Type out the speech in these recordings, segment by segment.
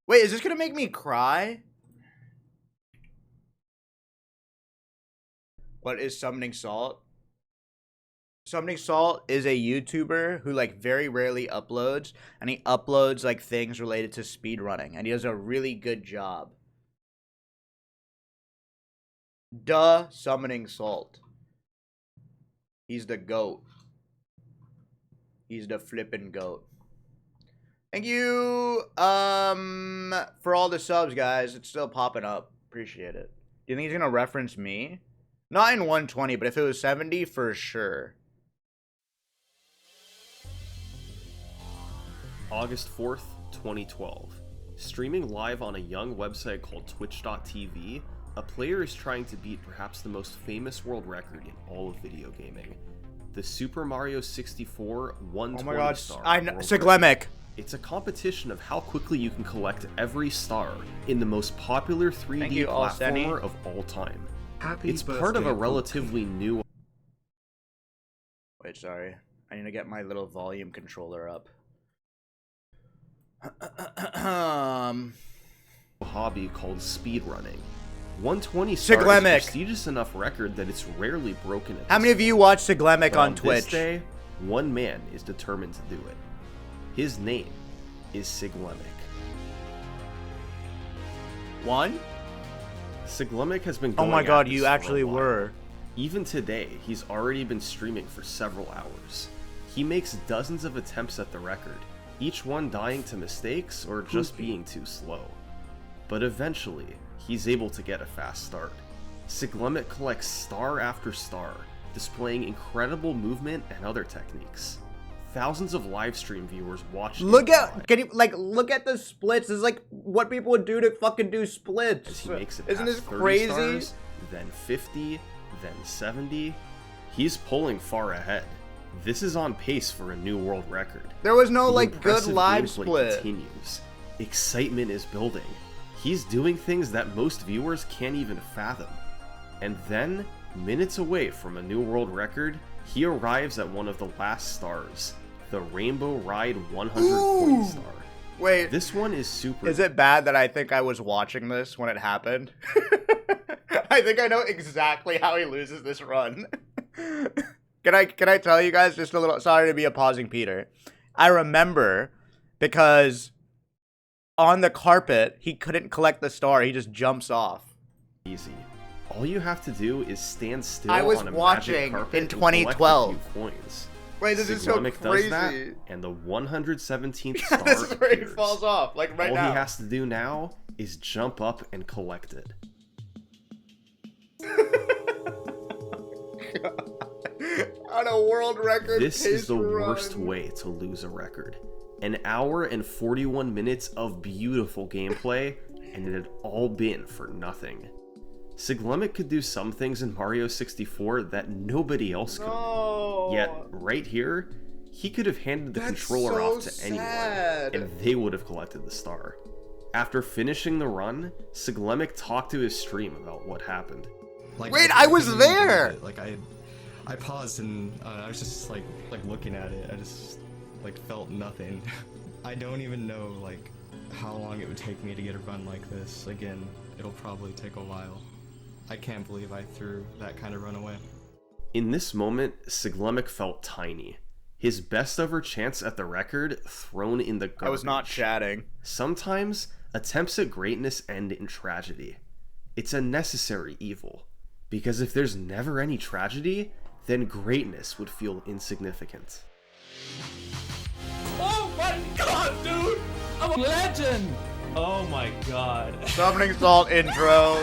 Wait, is this gonna make me cry? What is Summoning Salt? Summoning Salt is a YouTuber who like very rarely uploads, and he uploads like things related to speedrunning, and he does a really good job. Duh, Summoning Salt. He's the GOAT. He's the flippin' GOAT. Thank you for all the subs, guys. It's still popping up. Appreciate it. Do you think he's gonna reference me? Not in 120, but if it was 70, for sure. August 4th, 2012. Streaming live on a young website called twitch.tv, a player is trying to beat perhaps the most famous world record in all of video gaming. The Super Mario 64 120 Oh my god, star. I know, Siglemic. It's a competition of how quickly you can collect every star in the most popular 3D platformer of all time. It's part of a relatively new... Wait, sorry. I need to get my little volume controller up. hobby called speedrunning. 120 stars is a prestigious enough record that it's rarely broken. How many of you watch Siglemic on Twitch? This day, one man is determined to do it. His name is Siglemic. One? Siglemic has been going Oh my god, at you this for actually a while. were. Even today, he's already been streaming for several hours. He makes dozens of attempts at the record, each one dying to mistakes or just being too slow. But eventually, he's able to get a fast start. Siglemic collects star after star, displaying incredible movement and other techniques. Thousands of livestream viewers watch. Look at, look at the splits. This is like what people would do to fucking do splits. As he makes it Isn't this past 30 crazy? Stars, then 50, then 70. He's pulling far ahead. This is on pace for a new world record. There was no The like good impressive live gameplay split. Continues. Excitement is building. He's doing things that most viewers can't even fathom. And then, minutes away from a new world record, he arrives at one of the last stars, the Rainbow Ride 120 star. Wait, This one is super. is it bad that I think I was watching this when it happened? I think I know exactly how he loses this run. Can I tell you guys just a little? Sorry to be opposing Peter. I remember because on the carpet he couldn't collect the star. He just jumps off. Easy. All you have to do is stand still. I was on a watching magic carpet in and collect a 2012. few coins. Wait, this is so Siglemic does that, crazy. and the 117th star This is where he appears. falls off, like right All now. he has to do now is jump up and collect it. On a world record. This is the run. worst way to lose a record. An hour and 41 minutes of beautiful gameplay, and it had all been for nothing. Siglemic could do some things in Mario 64 that nobody else could. No. Yet, right here, he could have handed the controller so off to sad. anyone, and they would have collected the star. After finishing the run, Siglemic talked to his stream about what happened. Like, Wait, I was there! Like I paused and I was just like looking at it. I just like felt nothing. I don't even know like how long it would take me to get a run like this. Again, it'll probably take a while. I can't believe I threw that kind of run away. In this moment, Siglemic felt tiny. His best ever chance at the record thrown in the garbage. I was not chatting. Sometimes, attempts at greatness end in tragedy. It's a necessary evil. Because if there's never any tragedy, then greatness would feel insignificant. Oh my god, dude! I'm a legend! Oh my god. Summoning Salt intro.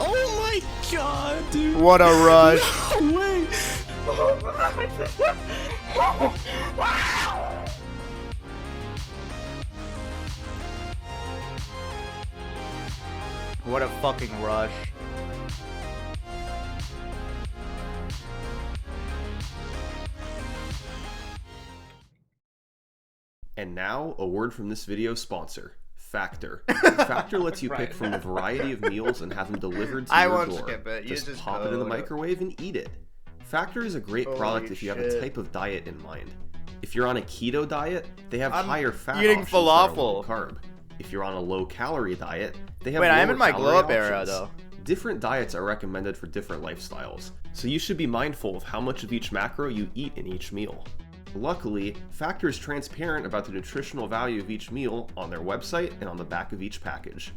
Oh my god, dude! What a rush. No way! What a fucking rush. And now, a word from this video's sponsor, Factor. Factor lets you pick from a variety of meals and have them delivered to I your won't door. skip it. Use Just this pop it in the code. microwave and eat it. Factor is a great Holy product if you have a shit. type of diet in mind. If you're on a keto diet, they have I'm higher fat eating options that are low falafel. carb. If you're on a low-calorie diet, they have Wait, I am lower in my calorie glow-up era, options. though. Different diets are recommended for different lifestyles, so you should be mindful of how much of each macro you eat in each meal. Luckily, Factor is transparent about the nutritional value of each meal on their website and on the back of each package.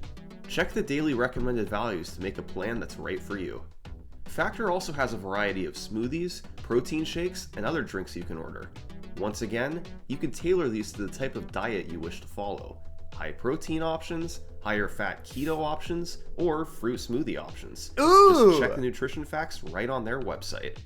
Check the daily recommended values to make a plan that's right for you. Factor also has a variety of smoothies, protein shakes, and other drinks you can order. Once again, you can tailor these to the type of diet you wish to follow. High protein options, higher fat keto options, or fruit smoothie options. Ooh! Just check the nutrition facts right on their website.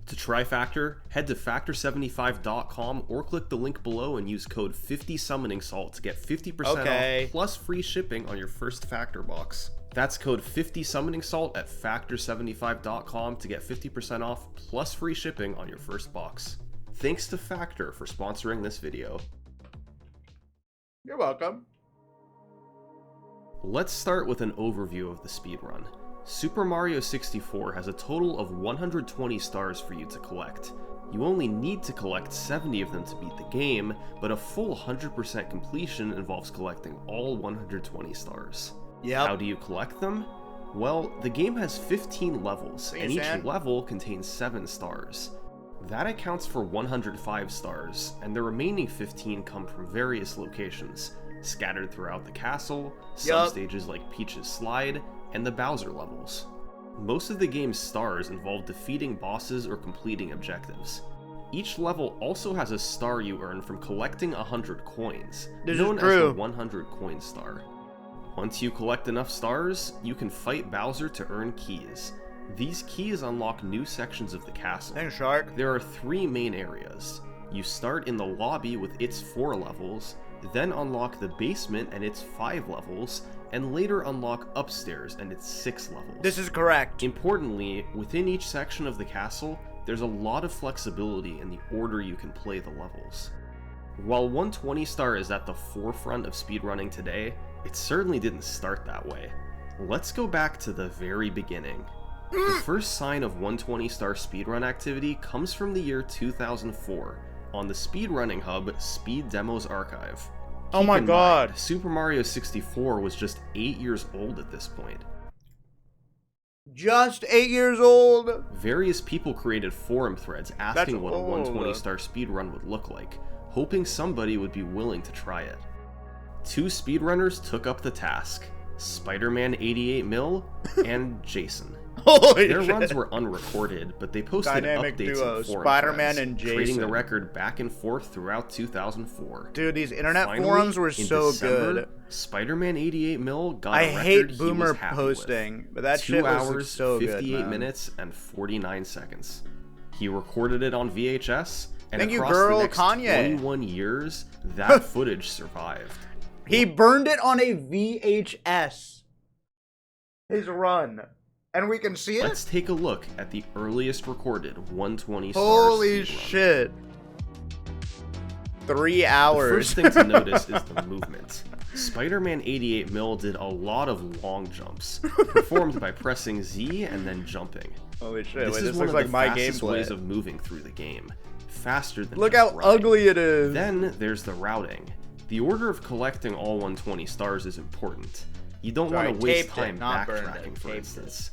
To try Factor, head to factor75.com or click the link below and use code 50SummoningSalt to get 50% off plus free shipping on your first Factor box. That's code 50SummoningSalt at factor75.com to get 50% off plus free shipping on your first box. Thanks to Factor for sponsoring this video. You're welcome. Let's start with an overview of the speedrun. Super Mario 64 has a total of 120 stars for you to collect. You only need to collect 70 of them to beat the game, but a full 100% completion involves collecting all 120 stars. Yep. How do you collect them? Well, the game has 15 levels, and each level contains 7 stars. That accounts for 105 stars, and the remaining 15 come from various locations, scattered throughout the castle, some stages like Peach's Slide, and the Bowser levels. Most of the game's stars involve defeating bosses or completing objectives. Each level also has a star you earn from collecting 100 coins, known as the 100 coin star. Once you collect enough stars, you can fight Bowser to earn keys. These keys unlock new sections of the castle. Thanks, Shark. There are 3 main areas. You start in the lobby with its 4 levels, then unlock the basement and its 5 levels, and later unlock upstairs and its 6 levels. This is correct. Importantly, within each section of the castle, there's a lot of flexibility in the order you can play the levels. While 120 star is at the forefront of speedrunning today, it certainly didn't start that way. Let's go back to the very beginning. The first sign of 120 star speedrun activity comes from the year 2004 on the speedrunning hub Speed Demos Archive. Oh my god. Mind, Super Mario 64 was just 8 years old at this point. Just 8 years old? Various people created forum threads asking what a 120 star speedrun would look like, hoping somebody would be willing to try it. 2 speedrunners took up the task, Spider-Man 88mil and Jason. Holy Their shit. runs were unrecorded, but they posted Dynamic updates duo, in forum Spider-Man threads, and Jason. trading the record back and forth throughout 2004. Dude, these internet Finally, forums were in so December, good. Spider-Man 88mil got I a record hate he boomer was happy posting, with. but that 2 shit was hours, so 58 good, man. minutes, and 49 seconds. He recorded it on VHS, and Thank you, across girl, the next Kanye. 21 years, that footage survived. He burned it on a VHS. His run. And we can see it? Let's take a look at the earliest recorded 120 stars. Holy speedrun. shit. 3 The hours. first thing to notice is the movement. Spider-Man 88mil did a lot of long jumps, performed by pressing Z and then jumping. Holy shit, This wait, is this one looks of like the my fastest gameplay. ways of moving through the game. Faster than Look just how running. ugly it is. Then there's the routing. The order of collecting all 120 stars is important. You don't Sorry, want to waste taped it, time not burned backtracking, it, for taped instance.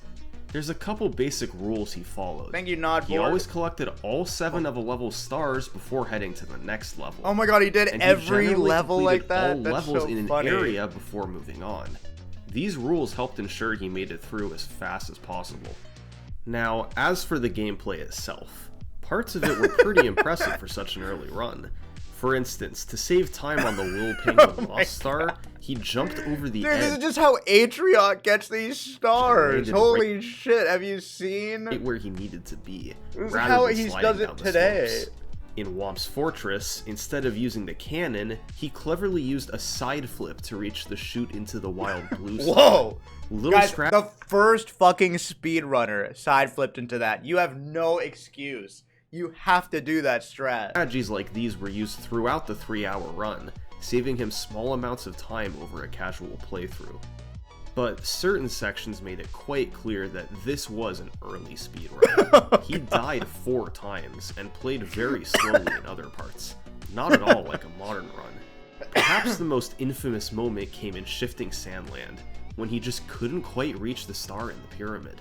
There's a couple basic rules he followed. Thank you, Nod. He always collected all 7 of a level's stars before heading to the next level. Oh my god, he did And every generally level completed like that? all That's levels so in funny. an area before moving on. These rules helped ensure he made it through as fast as possible. Now, as for the gameplay itself, parts of it were pretty impressive for such an early run. For instance, to save time on the Lil Penguin Lost Star, he jumped over the Dude, this is edge just how Atriot gets these stars. landed Holy right- shit, have you seen? right where he needed to be, This is rather how than he sliding does down it the today. slopes. In Womp's Fortress, instead of using the cannon, he cleverly used a side flip to reach the chute into the wild blue star. Whoa! Little Guys, scrap- the first fucking speedrunner side flipped into that. You have no excuse. You have to do that strat. Strategies like these were used throughout the 3-hour run, saving him small amounts of time over a casual playthrough. But certain sections made it quite clear that this was an early speedrun. He died 4 times and played very slowly in other parts. not at all like a modern run. Perhaps the most infamous moment came in Shifting Sandland, when he just couldn't quite reach the star in the pyramid.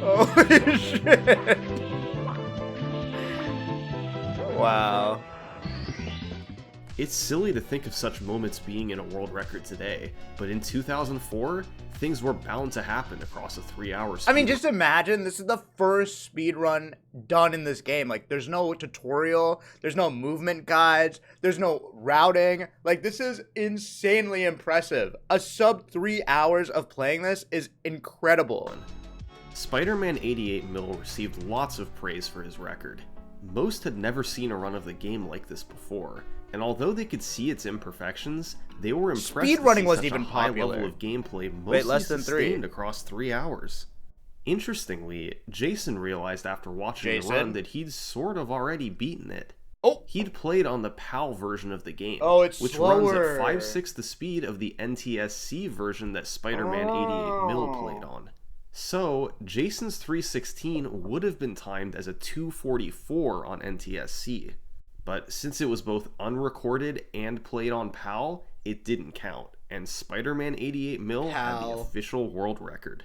Holy shit. Wow. It's silly to think of such moments being in a world record today, but in 2004, things were bound to happen across a 3-hour speed. I mean, just imagine, this is the first speedrun done in this game. Like, there's no tutorial, there's no movement guides, there's no routing. Like, this is insanely impressive. A sub 3 hours of playing this is incredible. Spider-Man 88 Mil received lots of praise for his record. Most had never seen a run of the game like this before, and although they could see its imperfections, they were impressed Speedrunning to wasn't see such even a high popular. level of gameplay mostly less than 3. sustained across 3 hours. Interestingly, Jason realized after watching the run that he'd sort of already beaten it. Oh! He'd played on the PAL version of the game, Oh, it's which slower. runs at 5/6 the speed of the NTSC version that Spider-Man 88 Mil played on. So, Jason's 316 would have been timed as a 244 on NTSC, but since it was both unrecorded and played on PAL, it didn't count, and Spider-Man 88 Mil had the official world record.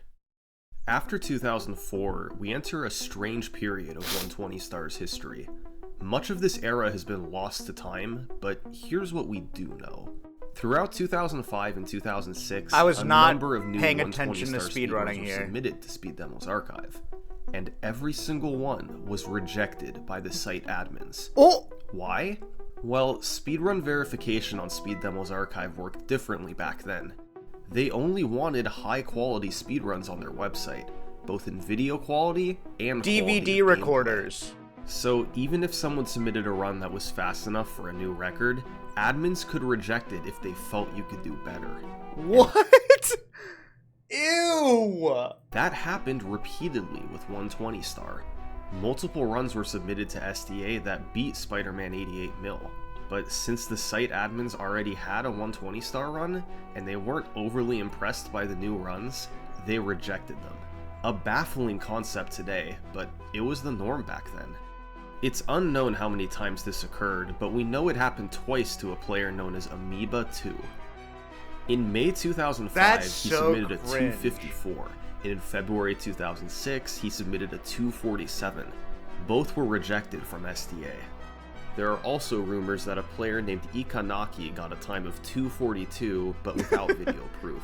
After 2004, we enter a strange period of 120 Stars history. Much of this era has been lost to time, but here's what we do know. Throughout 2005 and 2006, I was not number of new paying 120 attention to star speedrunning speedruns were here. submitted to Speed Demo's archive, and every single one was rejected by the site admins. Oh! Why? Well, speedrun verification on Speed Demo's archive worked differently back then. They only wanted high-quality speedruns on their website, both in video quality and quality DVD of recorders. gameplay. So even if someone submitted a run that was fast enough for a new record, admins could reject it if they felt you could do better. What? Ew! That happened repeatedly with 120 Star. Multiple runs were submitted to SDA that beat Spider-Man 88 Mil, but since the site admins already had a 120 Star run, and they weren't overly impressed by the new runs, they rejected them. A baffling concept today, but it was the norm back then. It's unknown how many times this occurred, but we know it happened twice to a player known as Amoeba 2. In May 2005, he submitted a 254, and in February 2006, he submitted a 247. Both were rejected from SDA. There are also rumors that a player named Ikanaki got a time of 242, but without video proof.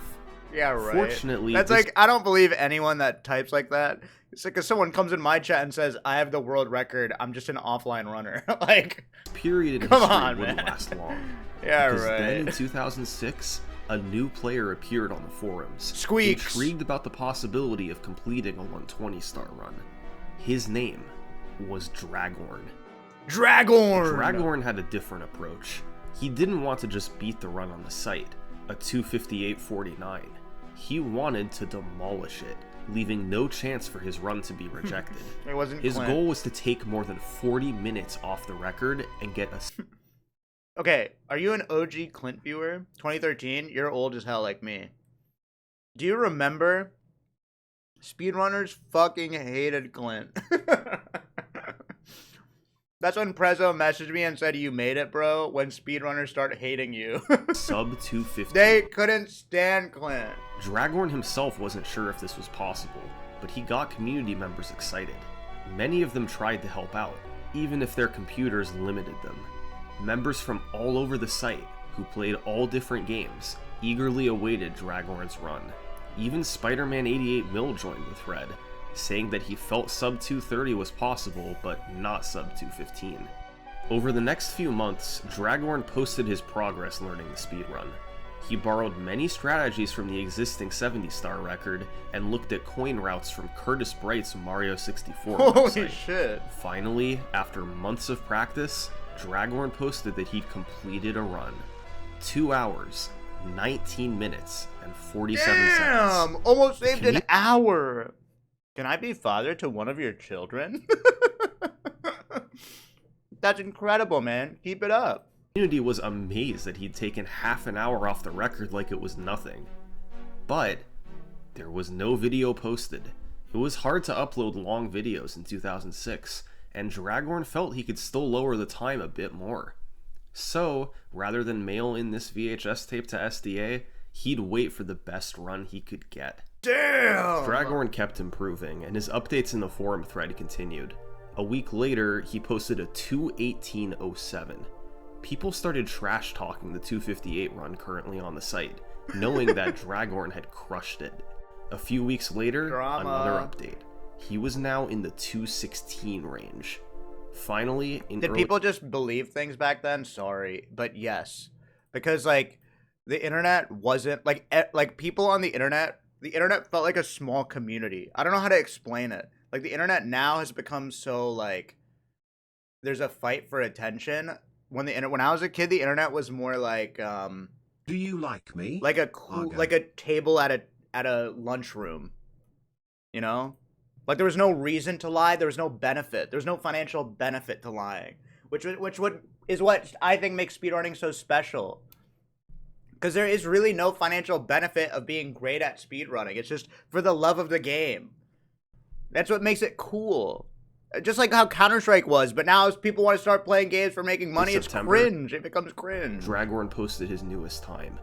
Yeah, right. Fortunately, that's like, I don't believe anyone that types like that. It's like if someone comes in my chat and says, I have the world record, I'm just an offline runner. Like, period in come history on, wouldn't man. last long. Yeah, Because right. then in 2006, a new player appeared on the forums, Squeex. intrigued about the possibility of completing a 120 Star run. His name was Dragorn. Dragorn! Dragorn had a different approach. He didn't want to just beat the run on the site, a 258.49. He wanted to demolish it, leaving no chance for his run to be rejected. It wasn't His Clint. goal was to take more than 40 minutes off the record and get a... Okay, are you an OG Clint viewer? 2013? You're old as hell like me. Do you remember? Speedrunners fucking hated Clint. That's when Prezzo messaged me and said, you made it, bro, when speedrunners start hating you. sub 250. They couldn't stand Clint. Dragorn himself wasn't sure if this was possible, but he got community members excited. Many of them tried to help out, even if their computers limited them. Members from all over the site, who played all different games, eagerly awaited Dragorn's run. Even Spider-Man 88 Mil joined the thread, saying that he felt sub 230 was possible, but not sub 215. Over the next few months, Dragorn posted his progress learning the speedrun. He borrowed many strategies from the existing 70-star record, and looked at coin routes from Curtis Bright's Mario 64 Holy website. shit. Finally, after months of practice, Dragorn posted that he'd completed a run. 2 hours, 19 minutes, and 47 seconds. Damn! Almost saved an hour. Can I be father to one of your children? That's incredible, man. Keep it up. The community was amazed that he'd taken half an hour off the record like it was nothing. But there was no video posted. It was hard to upload long videos in 2006, and Dragorn felt he could still lower the time a bit more. So, rather than mail in this VHS tape to SDA, he'd wait for the best run he could get. Damn! Dragorn kept improving, and his updates in the forum thread continued. A week later, he posted a 2:18:07. People started trash-talking the 2:58 run currently on the site, knowing that Dragorn had crushed it. A few weeks later, another update. He was now in the 2:16 range. Finally, Did people just believe things back then? Sorry, but yes. Because, like, the internet wasn't, like people on the internet felt like a small community. I don't know how to explain it. Like, the internet now has become so, like, there's a fight for attention. When I was a kid, the internet was more like, do you like me? Like a cool, like a table at a lunchroom. You know? Like, there was no reason to lie. There was no benefit. There was no financial benefit to lying. Which is what I think makes speedrunning so special. Because there is really no financial benefit of being great at speedrunning. It's just for the love of the game. That's what makes it cool. Just like how Counter-Strike was, but now as people want to start playing games for making money, it's cringe. It becomes cringe. Dragorn posted his newest time,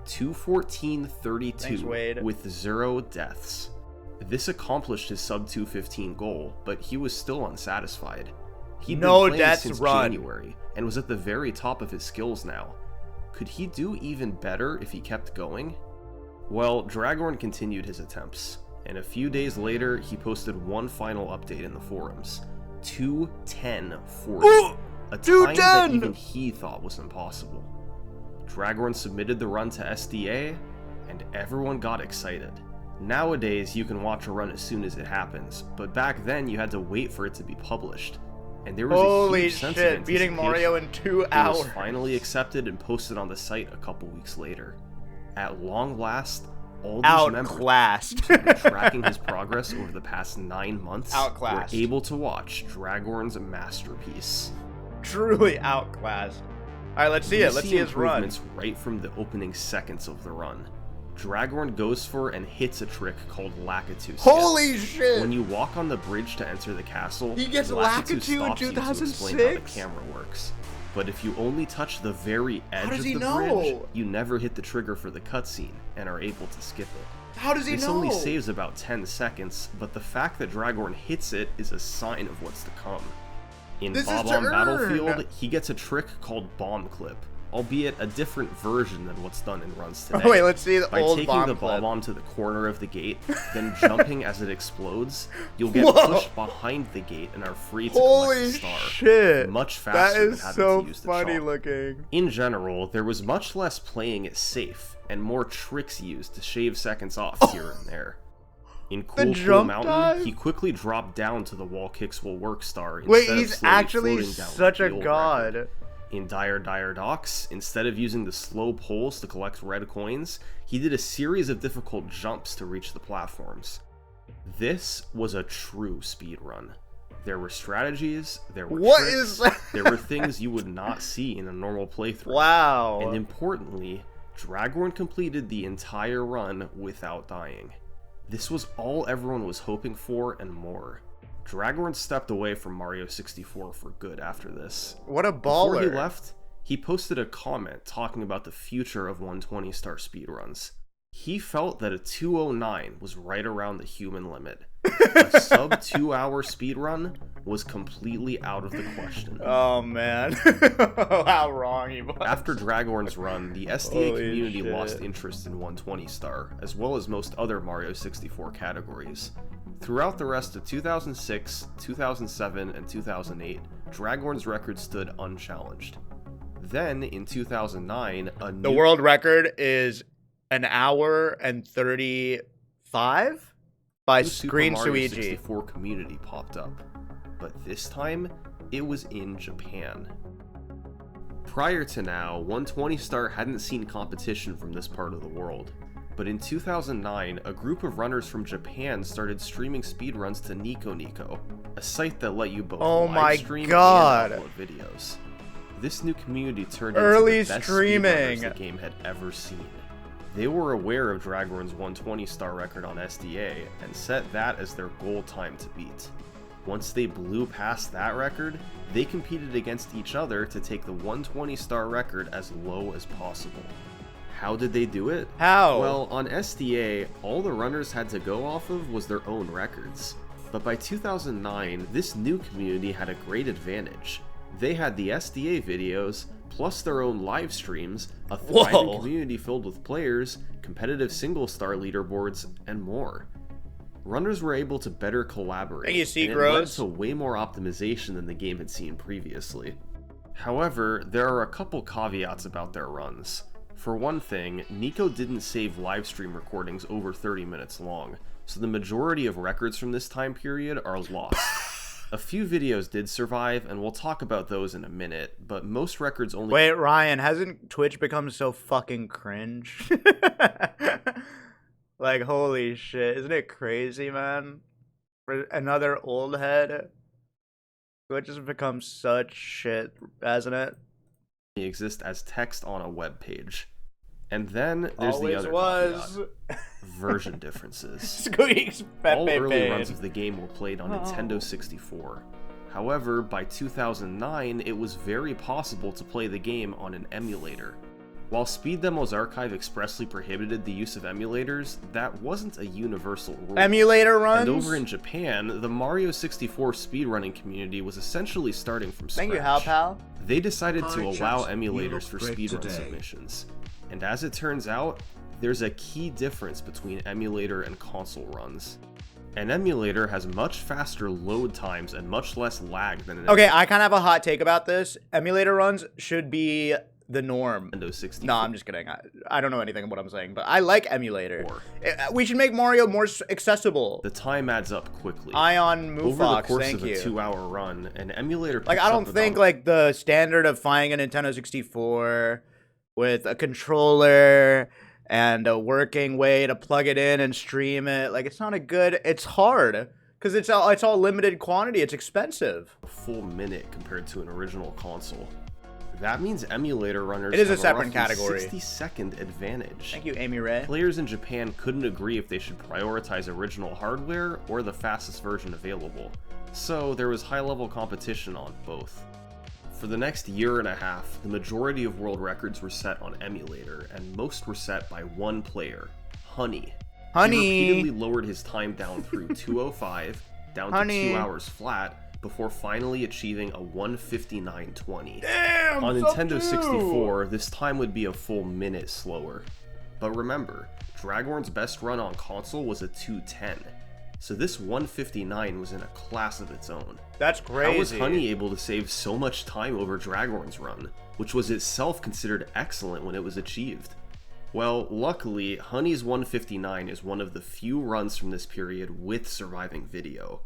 2:14:32, with 0 deaths. This accomplished his sub 2:15 goal, but he was still unsatisfied. He'd been playing since January, and was at the very top of his skills now. Could he do even better if he kept going? Well, Dragorn continued his attempts, and a few days later, he posted one final update in the forums, 2:10:40, a time that even he thought was impossible. Dragorn submitted the run to SDA, and everyone got excited. Nowadays, you can watch a run as soon as it happens, but back then you had to wait for it to be published. And there was a huge sense of anticipation. Beating Mario in 2 hours. It was finally accepted and posted on the site a couple weeks later. At long last, all these members tracking his progress over the past 9 months were able to watch Dragorn's masterpiece. Truly outclassed. Alright, let's see it. Let's see his run. Improvements right from the opening seconds of the run. Dragorn goes for and hits a trick called Lakitu. Holy shit! When you walk on the bridge to enter the castle, he gets Lakitu in 2006? To explain how the camera works. But if you only touch the very edge of the bridge, you never hit the trigger for the cutscene and are able to skip it. How does he know? This only saves about 10 seconds, but the fact that Dragorn hits it is a sign of what's to come. In Bob on Battlefield, he gets a trick called Bomb Clip, albeit a different version than what's done in runs today. Oh wait, let's see the old By bomb taking the bomb to the corner of the gate, then jumping as it explodes, you'll get pushed behind the gate and are free to collect the star. Shit. Much faster than having to use the chalk. That is so funny looking. In general, there was much less playing it safe, and more tricks used to shave seconds off here and there. In Cool Mountain, he quickly dropped down to the wall kicks will work star. Wait, he's actually such a god. Record. In Dire Docks, instead of using the slow poles to collect red coins, he did a series of difficult jumps to reach the platforms. This was a true speedrun. There were strategies, there were tricks, there were things you would not see in a normal playthrough. Wow. And importantly, Dragorn completed the entire run without dying. This was all everyone was hoping for and more. Dragorn stepped away from Mario 64 for good after this. What a baller. Before he left, he posted a comment talking about the future of 120-star speedruns. He felt that a 209 was right around the human limit. A sub 2-hour speedrun was completely out of the question. Oh man. How wrong he was. After Dragorn's run, the SDA community lost interest in 120-star, as well as most other Mario 64 categories. Throughout the rest of 2006, 2007, and 2008, Dragorn's record stood unchallenged. Then, in 2009, the world record is 1 hour and 35 by Screen Super Mario Suigi. 64 community popped up, but this time it was in Japan. Prior to now, 120-star hadn't seen competition from this part of the world. But in 2009, a group of runners from Japan started streaming speedruns to Nico Nico, a site that let you both live stream and upload videos. This new community turned into the best speedrunners the game had ever seen. They were aware of Dragorn's 120-star record on SDA and set that as their goal time to beat. Once they blew past that record, they competed against each other to take the 120-star record as low as possible. How did they do it? How? Well, on SDA, all the runners had to go off of was their own records. But by 2009, this new community had a great advantage. They had the SDA videos, plus their own live streams, a thriving community filled with players, competitive single-star leaderboards, and more. Runners were able to better collaborate, and it led to way more optimization than the game had seen previously. However, there are a couple caveats about their runs. For one thing, Nico didn't save livestream recordings over 30 minutes long, so the majority of records from this time period are lost. A few videos did survive, and we'll talk about those in a minute, but most records only— Wait, Ryan, hasn't Twitch become so fucking cringe? Like, holy shit, isn't it crazy, man? For another old head, Twitch has become such shit, hasn't it? Exist as text on a web page. And then there's Always the other was. version differences. Squeex, All early runs of the game were played on Nintendo 64. However, by 2009, it was very possible to play the game on an emulator. While Speed Demo's archive expressly prohibited the use of emulators, that wasn't a universal rule. Emulator runs? And over in Japan, the Mario 64 speedrunning community was essentially starting from scratch. Thank you, Hal Pal. They decided to Hi, allow chaps. emulators for Great speedrun today. submissions. And as it turns out, there's a key difference between emulator and console runs. An emulator has much faster load times and much less lag than an Okay, I kind of have a hot take about this. Emulator runs should be the norm. Nintendo 64. No, I'm just kidding. I don't know anything of what I'm saying, but I like emulator. We should make Mario more accessible. The time adds up quickly. Ion Movefox, Over the course thank of a you. 2-hour run, an emulator Like, picks I up don't think, about— like, the standard of finding a Nintendo 64 with a controller and a working way to plug it in and stream it, like, it's not a good— it's hard. Because it's all limited quantity. It's expensive. a full minute compared to an original console. That means emulator runners It is a have separate roughly category. 60-second advantage. Thank you, Amy Ray. Players in Japan couldn't agree if they should prioritize original hardware or the fastest version available, so there was high-level competition on both. For the next year and a half, the majority of world records were set on emulator, and most were set by one player, Honey. He repeatedly lowered his time down through 2:05, down to 2 hours flat, before finally achieving a 1:59.20. Damn, On sub Nintendo two. 64, this time would be a full minute slower. But remember, Dragorn's best run on console was a 2:10, so this 1:59 was in a class of its own. That's crazy. How was Honey able to save so much time over Dragorn's run, which was itself considered excellent when it was achieved? Well, luckily, Honey's 1:59 is one of the few runs from this period with surviving video,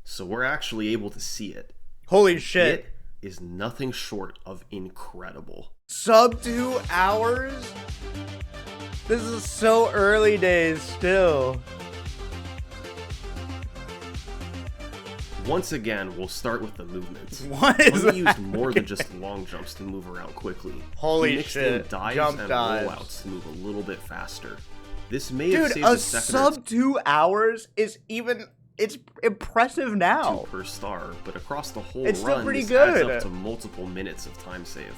so we're actually able to see it. Holy shit. It is nothing short of incredible. Sub 2 hours? This is so early days still. Once again, we'll start with the movements. What is Honey that? used more than just long jumps to move around quickly. Holy he mixed shit. in dives Jump and dives. rollouts to move a little bit faster. This may have Dude, saved a a second or sub 2 hours is even— it's impressive now. two per star, but across the whole It's still run, pretty this adds good. up to multiple minutes of time save.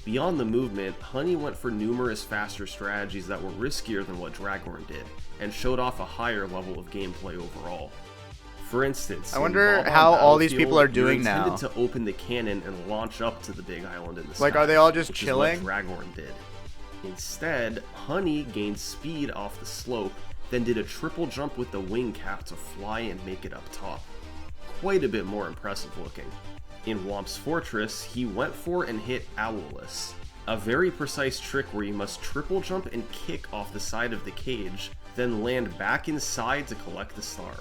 Beyond the movement, Honey went for numerous faster strategies that were riskier than what Dragorn did, and showed off a higher level of gameplay overall. For instance, I in wonder Bob-on how all these Battlefield, people are you're doing now. intended to open the cannon and launch up to the big island in the Like, sky, are they all just which chilling? is what Dragorn did. Instead, Honey gained speed off the slope, then did a triple jump with the wing cap to fly and make it up top. Quite a bit more impressive looking. In Womp's Fortress, he went for and hit Owlless, a very precise trick where you must triple jump and kick off the side of the cage, then land back inside to collect the star.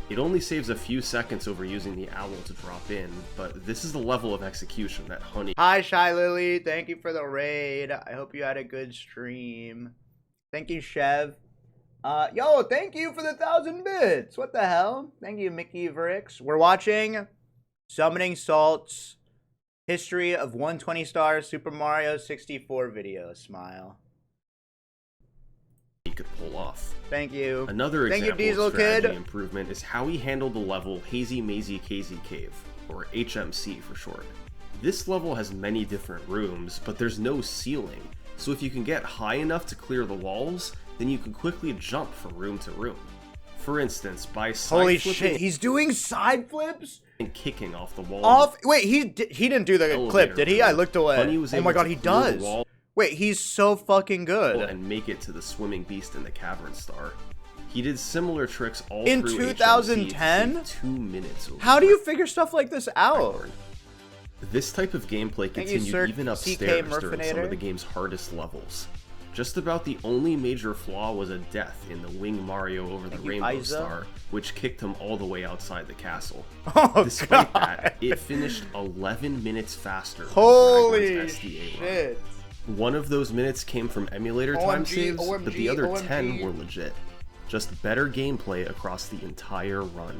It only saves a few seconds over using the owl to drop in, but this is the level of execution that Honey— Hi, Shy Lily. Thank you for the raid. I hope you had a good stream. Thank you, Chev. Yo, thank you for the 1,000 bits. What the hell? Thank you, Mickey Vrix. We're watching SummoningSalt's History of 120-Star Super Mario 64 video. Smile. could pull off. Thank you. Another Thank you, example Diesel of strategy Kid. improvement is how he handled the level Hazy Mazy Casey Cave, or HMC for short. This level has many different rooms, but there's no ceiling, so if you can get high enough to clear the walls, then you can quickly jump from room to room. For instance, by Holy side shit, flipping he's doing side flips? and kicking off the wall. Wait, he didn't do the clip, did he? I looked away. Honey was Oh able my god, to he clear the does. wall Wait, he's so fucking good. and make it to the swimming beast in the cavern star. He did similar tricks all In through 2010? HMC to save 2 minutes over How do you figure stuff like this out? Dragorn. This type of gameplay Thank you, continued Sir even CK upstairs during some Murfinator. of the game's hardest levels. Just about the only major flaw was a death in the Wing Mario over the Thank you, Rainbow Isa. Star, which kicked him all the way outside the castle. Oh Despite god. that, it finished 11 minutes faster than Holy Dragorn's SDA run. shit. One of those minutes came from emulator time OMG, saves, but the OMG, other OMG. 10 were legit. Just better gameplay across the entire run.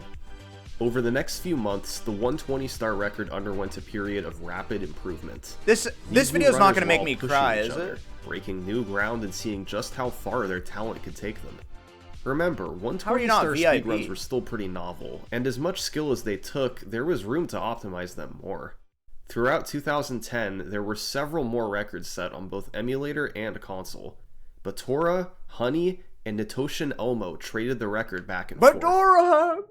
Over the next few months, the 120-star record underwent a period of rapid improvement. This These video is new not runners gonna were make all me pushing cry, each is other, it? breaking new ground and seeing just how far their talent could take them. Remember, How are you not 120-star VIP? speedruns were still pretty novel, and as much skill as they took, there was room to optimize them more. Throughout 2010, there were several more records set on both emulator and console. Batora, Honey, and Nitoshin Elmo traded the record back and forth. Batora!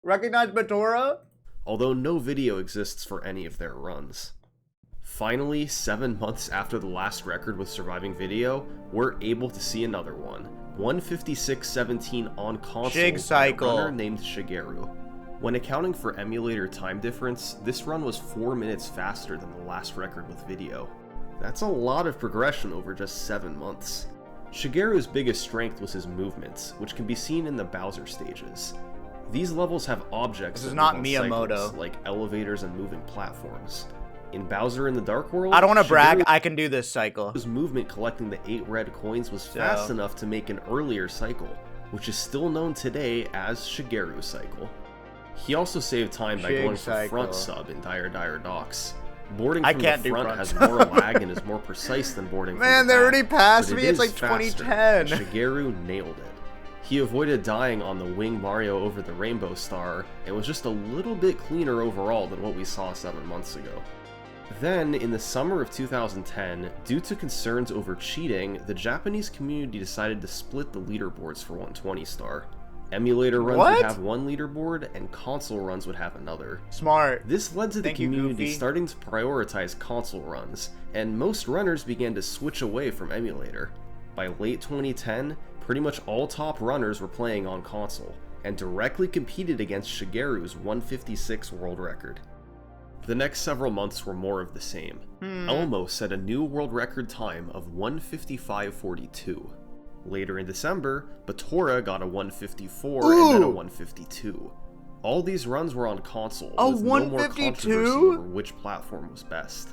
Recognize Batora? Although no video exists for any of their runs. Finally, 7 months after the last record with surviving video, we're able to see another one. 156.17 on console Shig by a Cycle. runner named Shigeru. When accounting for emulator time difference, this run was 4 minutes faster than the last record with video. That's a lot of progression over just 7 months. Shigeru's biggest strength was his movements, which can be seen in the Bowser stages. These levels have objects This is that not move on Miyamoto. cycles, like elevators and moving platforms. In Bowser in the Dark World, I don't want to brag, Shigeru's I can do this cycle. movement collecting the 8 red coins was fast So- enough to make an earlier cycle, which is still known today as Shigeru cycle. He also saved time by Shig going for cycle. front sub in Dire Dire Docks. Boarding I from can't the do front front has sub. more lag and is more precise than boarding from Man, the they back, already passed but me, it it's is like faster, 2010. and Shigeru nailed it. He avoided dying on the Wing Mario over the Rainbow Star, and was just a little bit cleaner overall than what we saw 7 months ago. Then, in the summer of 2010, due to concerns over cheating, the Japanese community decided to split the leaderboards for 120-star. Emulator runs What? would have one leaderboard, and console runs would have another. Smart. This led to the Thank you, community Goofy. starting to prioritize console runs, and most runners began to switch away from emulator. By late 2010, pretty much all top runners were playing on console, and directly competed against Shigeru's 156 world record. The next several months were more of the same. Elmo set a new world record time of 155.42. Later in December, Batora got a 154 and then a Ooh. 152. All these runs were on console, A with no more 152? controversy over which platform was best.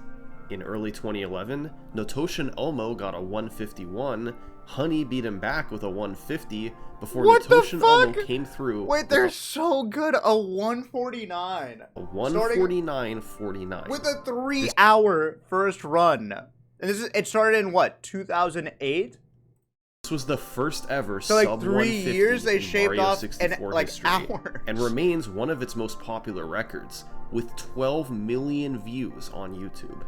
In early 2011, Nitoshin Elmo got a 151, Honey beat him back with a 150, before What the Nitoshin Elmo fuck? came through Wait, with they're so good. A 149. a 149.49. With a 3-hour first run. And it started in what, 2008? This was the first ever So, like, sub 3 150 years they in shaved Mario off 64 an, like, history, hours. and remains one of its most popular records, with 12 million views on YouTube.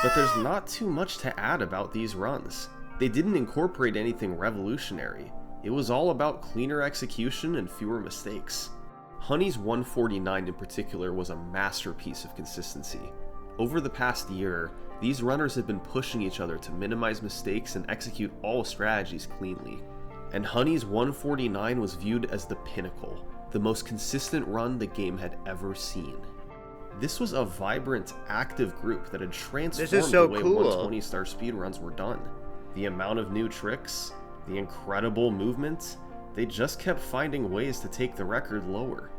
But there's not too much to add about these runs. They didn't incorporate anything revolutionary. It was all about cleaner execution and fewer mistakes. Honey's 149 in particular was a masterpiece of consistency. Over the past year, these runners have been pushing each other to minimize mistakes and execute all strategies cleanly. And Honey's 149 was viewed as the pinnacle, the most consistent run the game had ever seen. This was a vibrant, active group that had transformed so the way cool. 120-star speedruns were done. The amount of new tricks, the incredible movement, they just kept finding ways to take the record lower.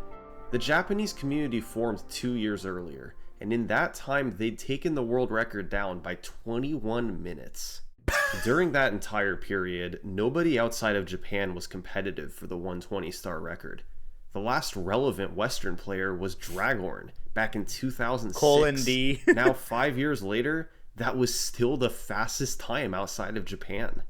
The Japanese community formed 2 years earlier, and in that time they'd taken the world record down by 21 minutes. During that entire period, nobody outside of Japan was competitive for the 120-star record. The last relevant Western player was Dragorn, back in 2006. D. Now, 5 years later, that was still the fastest time outside of Japan.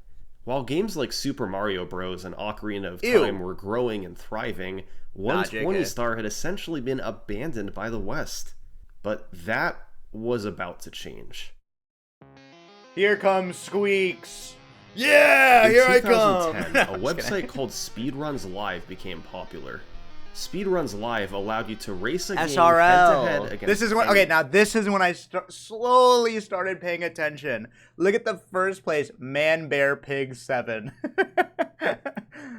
While games like Super Mario Bros. And Ocarina of Ew. Time were growing and thriving, 120 star had essentially been abandoned by the West. But that was about to change. Here comes Squeex. Yeah, In here I come. 2010, a website called Speedruns Live became popular. Speedruns Live allowed you to race a game head-to-head against This is when this is when I slowly started paying attention. Look at the first place, Man Bear Pig 7.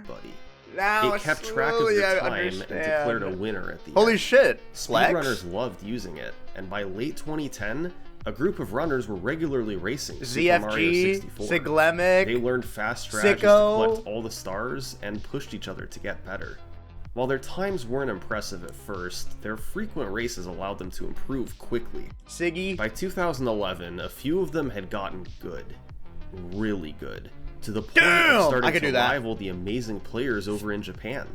buddy. Now It kept track of your time and declared a winner at the Holy end. shit! Flex? Speedrunners loved using it, and by late 2010, a group of runners were regularly racing Super Mario ZFG, 64. Siglemic, They learned fast strategies to collect all the stars and pushed each other to get better. While their times weren't impressive at first, their frequent races allowed them to improve quickly. Siggy. By 2011, a few of them had gotten good. Really good. To the point of starting to rival the amazing players over in Japan.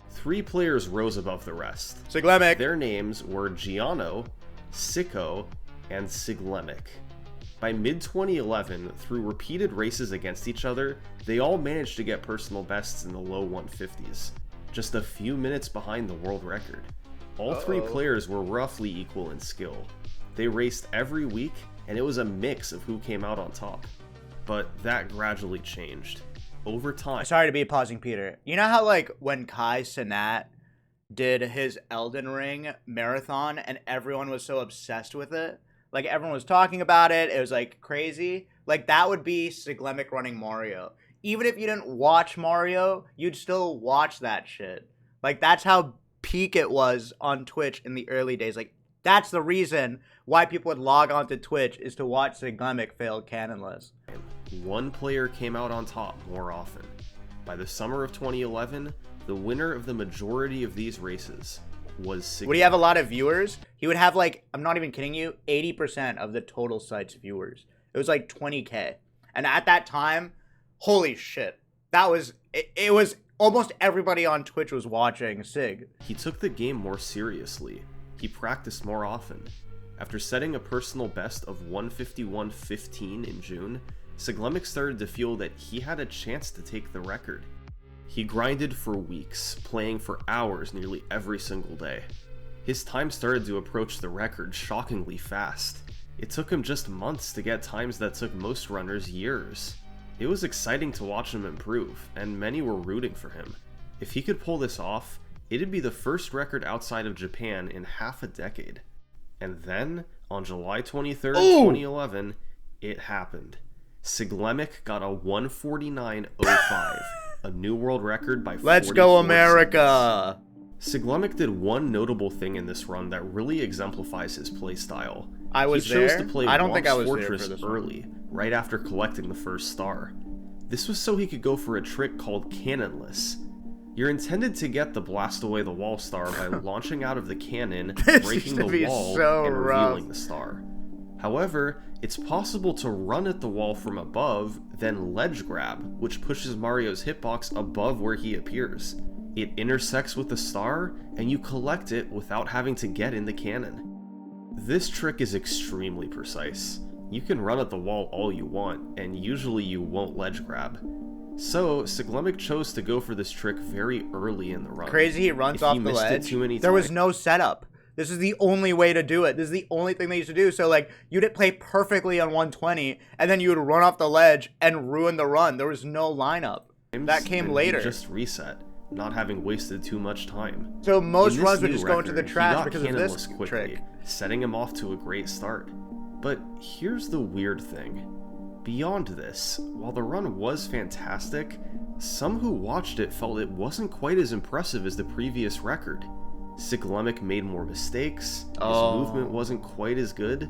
3 players rose above the rest. Siglemic. Their names were Giano, Sicko, and Siglemic. By mid-2011, through repeated races against each other, they all managed to get personal bests in the low 150s. Just a few minutes behind the world record. All 3 players were roughly equal in skill. They raced every week, and it was a mix of who came out on top. But that gradually changed. Over time... Sorry to be pausing, Peter. You know how, like, when Kai Cenat did his Elden Ring marathon, and everyone was so obsessed with it? Like, everyone was talking about it, it was, like, crazy. Like, that would be Siglemic running Mario. Even if you didn't watch Mario, you'd still watch that shit. Like, that's how peak it was on Twitch in the early days. Like, that's the reason why people would log on to Twitch, is to watch Siglemic fail Cannonless. One player came out on top more often. By the summer of 2011, the winner of the majority of these races was Siglemic. Would he have a lot of viewers? He would have, like, I'm not even kidding you, 80% of the total site's viewers. It was like 20K. And at that time, holy shit. That was, it was almost everybody on Twitch was watching Sig. He took the game more seriously. He practiced more often. After setting a personal best of 151.15 in June, Siglemic started to feel that he had a chance to take the record. He grinded for weeks, playing for hours nearly every single day. His time started to approach the record shockingly fast. It took him just months to get times that took most runners years. It was exciting to watch him improve, and many were rooting for him. If he could pull this off, it'd be the first record outside of Japan in half a decade. And then, on July 23rd, 2011, it happened. Siglemic got a 149.05, a new world record by 44 Let's go, America! seconds. Siglemic did one notable thing in this run that really exemplifies his playstyle. I was he chose there? to play I don't think I was Fortress there for this one. early, right after collecting the first star. This was so he could go for a trick called Cannonless. You're intended to get the blast away the wall star by launching out of the cannon, breaking the wall, and revealing the star. However, it's possible to run at the wall from above, then ledge grab, which pushes Mario's hitbox above where he appears. It intersects with the star, and you collect it without having to get in the cannon. This trick is extremely precise. You can run at the wall all you want, and usually you won't ledge grab. So, Siglemic chose to go for this trick very early in the run. Crazy, he runs off the ledge. There was no setup. This is the only way to do it. This is the only thing they used to do. So, like, you didn't play perfectly on 120, and then you would run off the ledge and ruin the run. There was no lineup. That came later. Just reset, not having wasted too much time. So most runs would just go into the trash because of this trick. Setting him off to a great start. But here's the weird thing. Beyond this, while the run was fantastic, some who watched it felt it wasn't quite as impressive as the previous record. Siglemic made more mistakes, his movement wasn't quite as good.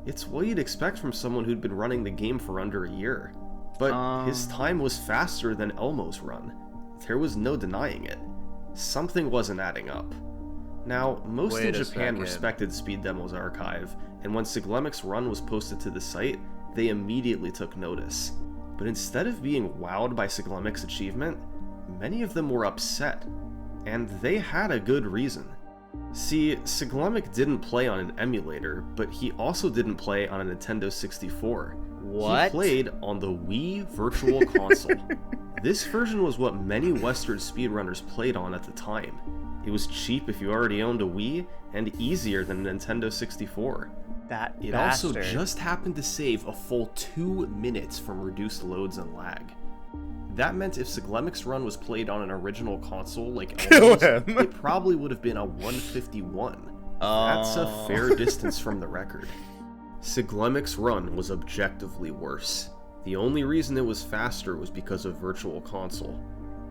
It's what you'd expect from someone who'd been running the game for under a year. But his time was faster than Elmo's run. There was no denying it. Something wasn't adding up. Now, most in Japan respected Speed Demo's archive, and when Siglemic's run was posted to the site, they immediately took notice. But instead of being wowed by Siglemic's achievement, many of them were upset. And they had a good reason. See, Siglemic didn't play on an emulator, but he also didn't play on a Nintendo 64, What? He played on the Wii Virtual Console. This version was what many Western speedrunners played on at the time. It was cheap if you already owned a Wii, and easier than a Nintendo 64. It also just happened to save a full 2 minutes from reduced loads and lag. That meant if Siglemic's run was played on an original console like Elvis, it probably would have been a 151. That's a fair distance from the record. Siglemic's run was objectively worse. The only reason it was faster was because of Virtual Console.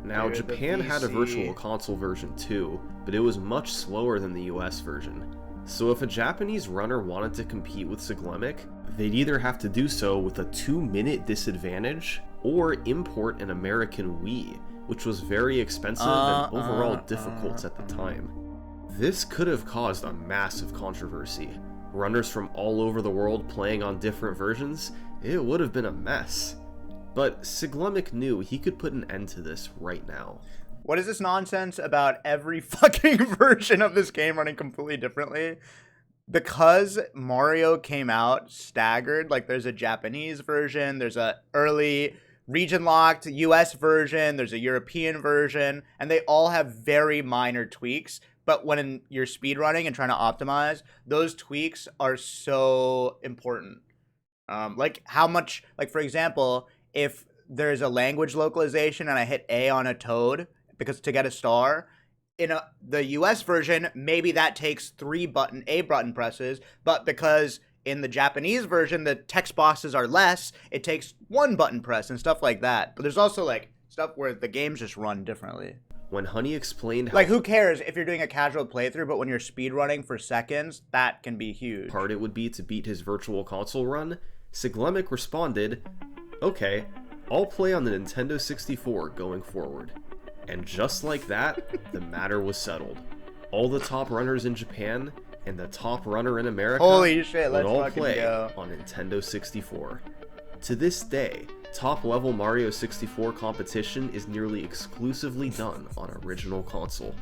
Now, Japan had a Virtual Console version too, but it was much slower than the US version. So if a Japanese runner wanted to compete with Siglemic, they'd either have to do so with a 2-minute disadvantage, or import an American Wii, which was very expensive and overall difficult at the time. This could have caused a massive controversy. Runners from all over the world playing on different versions, it would have been a mess. But Siglemic knew he could put an end to this right now. What is this nonsense about every fucking version of this game running completely differently? Because Mario came out staggered, like there's a Japanese version, there's a early region-locked US version, there's a European version, and they all have very minor tweaks. But when you're speedrunning and trying to optimize, those tweaks are so important. Like how much, like for example, if there's a language localization and I hit A on a toad because to get a star, in the US version, maybe that takes 3 A button presses, but because in the Japanese version, the text boxes are less, it takes 1 button press and stuff like that. But there's also like stuff where the games just run differently. When Honey explained how like who cares if you're doing a casual playthrough, but when you're speedrunning for seconds, that can be huge. Hard it would be to beat his Virtual Console run, Siglemic responded, "Okay, I'll play on the Nintendo 64 going forward." And just like that, the matter was settled. All the top runners in Japan and the top runner in America Holy shit, would let's all fucking play go. on Nintendo 64. To this day, top-level Mario 64 competition is nearly exclusively done on original console.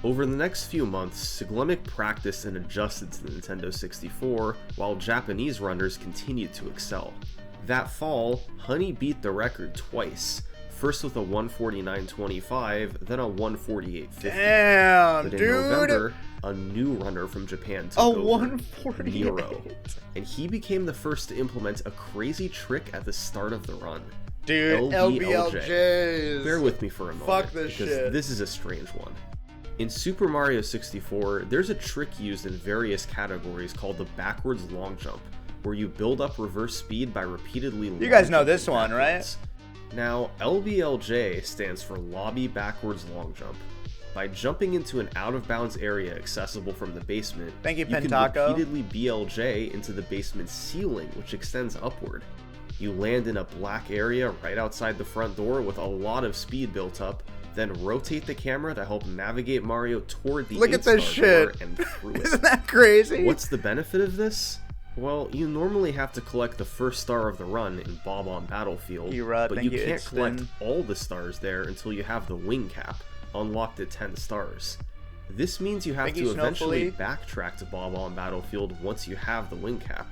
Over the next few months, Siglemic practiced and adjusted to the Nintendo 64, while Japanese runners continued to excel. That fall, Honey beat the record twice, first with a 149.25, then a 148.50. Damn, but in dude! November, a new runner from Japan took A over, 148. Nero, and he became the first to implement a crazy trick at the start of the run. Dude, LBLJs. Bear with me for a moment, Fuck this because shit. this is a strange one. In Super Mario 64, there's a trick used in various categories called the backwards long jump, where you build up reverse speed by repeatedly You guys know long this jumping one, right? backwards. Now, LBLJ stands for Lobby Backwards Long Jump. By jumping into an out-of-bounds area accessible from the basement, Thank you, can Pentaco. repeatedly BLJ into the basement's ceiling, which extends upward. You land in a black area right outside the front door with a lot of speed built up, then rotate the camera to help navigate Mario toward the Look at this 8-star door shit. and through it. Isn't that crazy? What's the benefit of this? Well, you normally have to collect the first star of the run in Bob on Battlefield, but you can't collect all the stars there until you have the wing cap, unlocked at 10 stars. This means you have to eventually backtrack to Bob on Battlefield once you have the wing cap.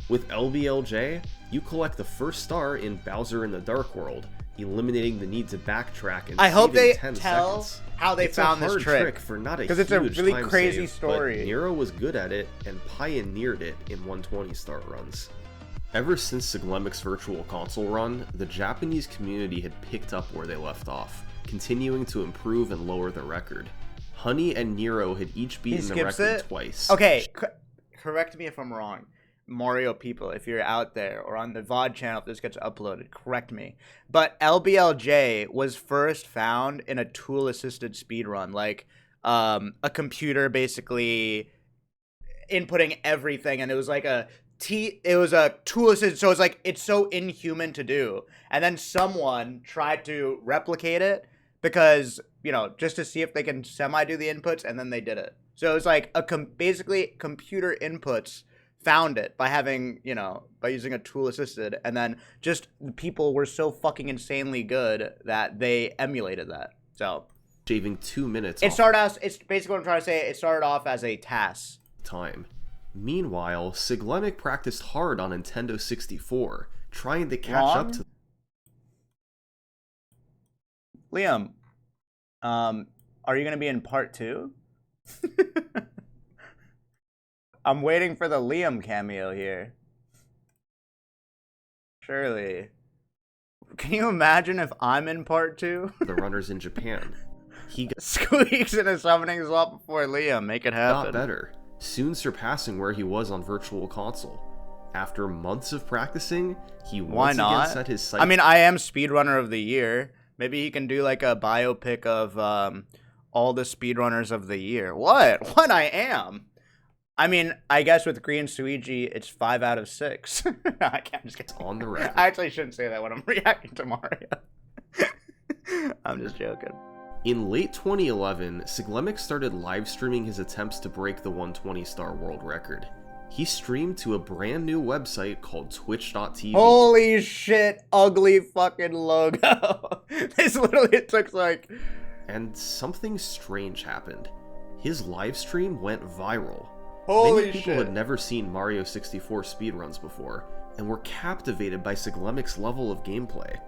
With LBLJ, you collect the first star in Bowser in the Dark World, eliminating the need to backtrack and I hope they 10 tell seconds. how they It's found a this hard trick, for not a because it's a huge really time crazy save, story. But Nero was good at it and pioneered it in 120-star runs. Ever since Siglemic's Virtual Console run, the Japanese community had picked up where they left off, continuing to improve and lower the record. Honey and Nero had each beaten the record twice. Okay, correct me if I'm wrong. Mario people, if you're out there, or on the VOD channel if this gets uploaded, correct me. But LBLJ was first found in a tool-assisted speedrun, like a computer basically inputting everything, and it was like it was a tool-assisted, so it's like, it's so inhuman to do. And then someone tried to replicate it because, you know, just to see if they can semi-do the inputs, and then they did it. So it was like basically computer inputs found it by having, you know, by using a tool assisted, and then just people were so fucking insanely good that they emulated that. So shaving 2 minutes it's basically what I'm trying to say. It started off as a task. Time. Meanwhile, Siglemic practiced hard on Nintendo 64, trying to catch up to... Liam, are you going to be in part 2? I'm waiting for the Liam cameo here. Surely. Can you imagine if I'm in part 2? the runners in Japan. He Squeex in a summoning slot before Liam. Make it happen. got better, soon surpassing where he was on Virtual Console. After months of practicing, he once again set his sights... I mean, I am speedrunner of the year. Maybe he can do like a biopic of all the speedrunners of the year. What? What I am? I mean, I guess with Green Suigi, it's 5 out of 6. I can't just get on the record. I actually shouldn't say that when I'm reacting to Mario. I'm just joking. In late 2011, Siglemic started live streaming his attempts to break the 120-star world record. He streamed to a brand new website called Twitch.tv. Holy shit, ugly fucking logo. This literally took like... And something strange happened. His live stream went viral. Holy Many people shit. had never seen Mario 64 speedruns before, and were captivated by Siglemic's level of gameplay.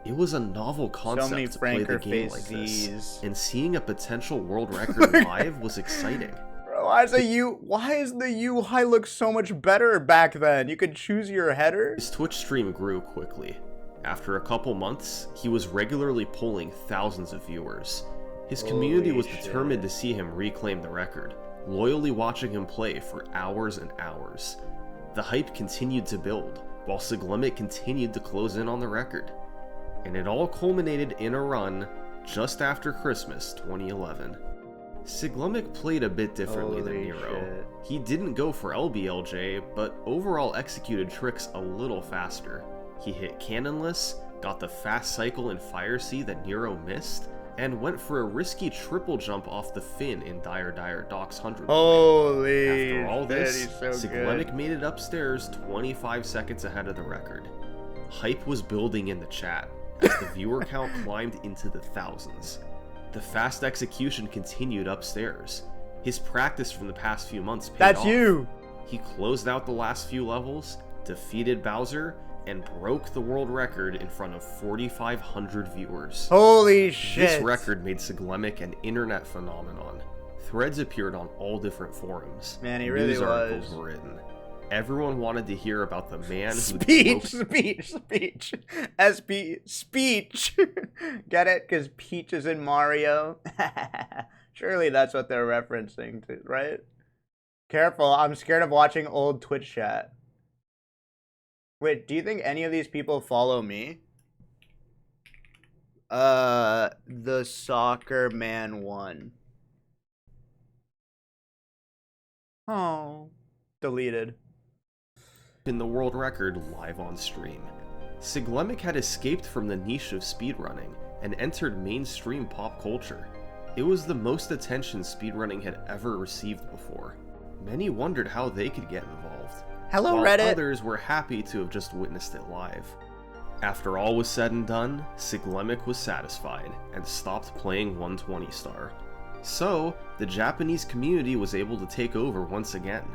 It was a novel concept to play the game like this, and seeing a potential world record live was exciting. Bro, why is the UI look so much better back then? You could choose your header? His Twitch stream grew quickly. After a couple months, he was regularly pulling thousands of viewers. His community was determined to see him reclaim the record, loyally watching him play for hours and hours. The hype continued to build, while Siglemic continued to close in on the record. And it all culminated in a run just after Christmas 2011. Siglemic played a bit differently than Nero. He didn't go for LBLJ, but overall executed tricks a little faster. He hit Cannonless, got the fast cycle in Fire Sea that Nero missed, and went for a risky triple jump off the fin in Dire Doc's 100. Holy After all this, so Siglemic good. made it upstairs 25 seconds ahead of the record. Hype was building in the chat as the viewer count climbed into the thousands. The fast execution continued upstairs. His practice from the past few months paid off. That's you! He closed out the last few levels, defeated Bowser, and broke the world record in front of 4,500 viewers. Holy shit! This record made Siglemic an internet phenomenon. Threads appeared on all different forums. Man, he really News articles was. were written. Everyone wanted to hear about the man who Speech! Speech! Get it? Because Peach is in Mario? Surely that's what they're referencing to, right? Careful, I'm scared of watching old Twitch chat. Wait, do you think any of these people follow me? The Soccer Man 1. Oh. Deleted. in the world record live on stream. Siglemic had escaped from the niche of speedrunning and entered mainstream pop culture. It was the most attention speedrunning had ever received before. Many wondered how they could get involved. Hello, while Reddit! Others were happy to have just witnessed it live. After all was said and done, Siglemic was satisfied and stopped playing 120 star. So, the Japanese community was able to take over once again.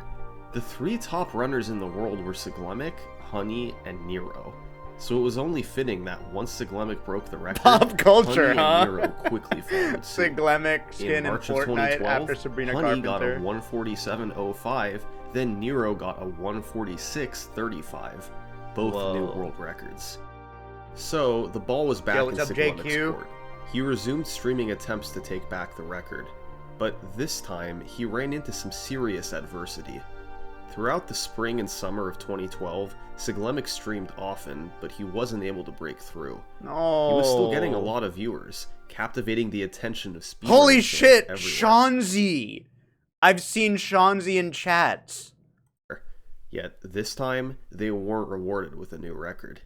The three top runners in the world were Siglemic, Honey, and Nero. So it was only fitting that once Siglemic broke the record, Pop culture, Honey huh? and Nero quickly followed suit. Siglemic skin in March of Fortnite 2012, after Sabrina Honey got a Carpenter. 147.05, then Nero got a 146.35, both Whoa. new world records. So, the ball was back what's in up, Siglemic's JQ? court. He resumed streaming attempts to take back the record, but this time he ran into some serious adversity. Throughout the spring and summer of 2012, Siglemic streamed often, but he wasn't able to break through. No. He was still getting a lot of viewers, captivating the attention of speedrunners. Holy shit! everywhere. Shanzi! I've seen Shanzi in chats. Yet, this time, they weren't rewarded with a new record.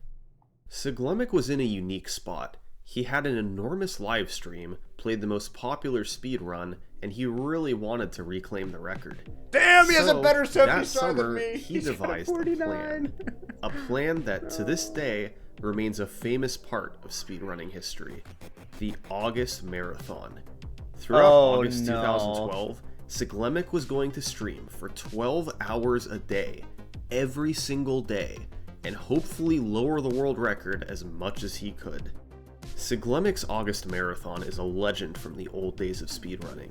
Siglemic was in a unique spot. He had an enormous live stream, played the most popular speedrun, and he really wanted to reclaim the record. Damn, he has a So, better 70 that star summer, than me. he He's got devised a 49. plan. A plan that, to this day, remains a famous part of speedrunning history. The August Marathon. Throughout Oh, August no. 2012, Siglemic was going to stream for 12 hours a day, every single day, and hopefully lower the world record as much as he could. Siglemic's August Marathon is a legend from the old days of speedrunning.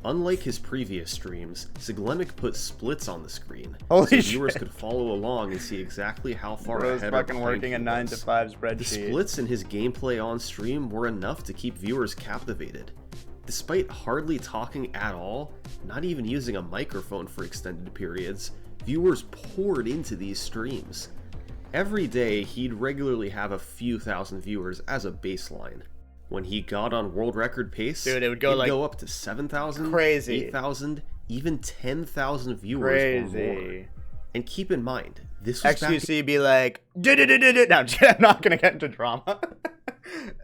Unlike his previous streams, Siglemic put splits on the screen, so viewers could follow along and see exactly how far ahead or behind working a 9 to 5 spreadsheet. The splits in his gameplay on stream were enough to keep viewers captivated. Despite hardly talking at all, not even using a microphone for extended periods, viewers poured into these streams. Every day, he'd regularly have a few thousand viewers as a baseline. When he got on world record pace, dude, it would go, go, go up to 7,000, crazy, 8,000, even 10,000 viewers or more. And keep in mind, this was XQC be like, no, I'm not gonna get into drama.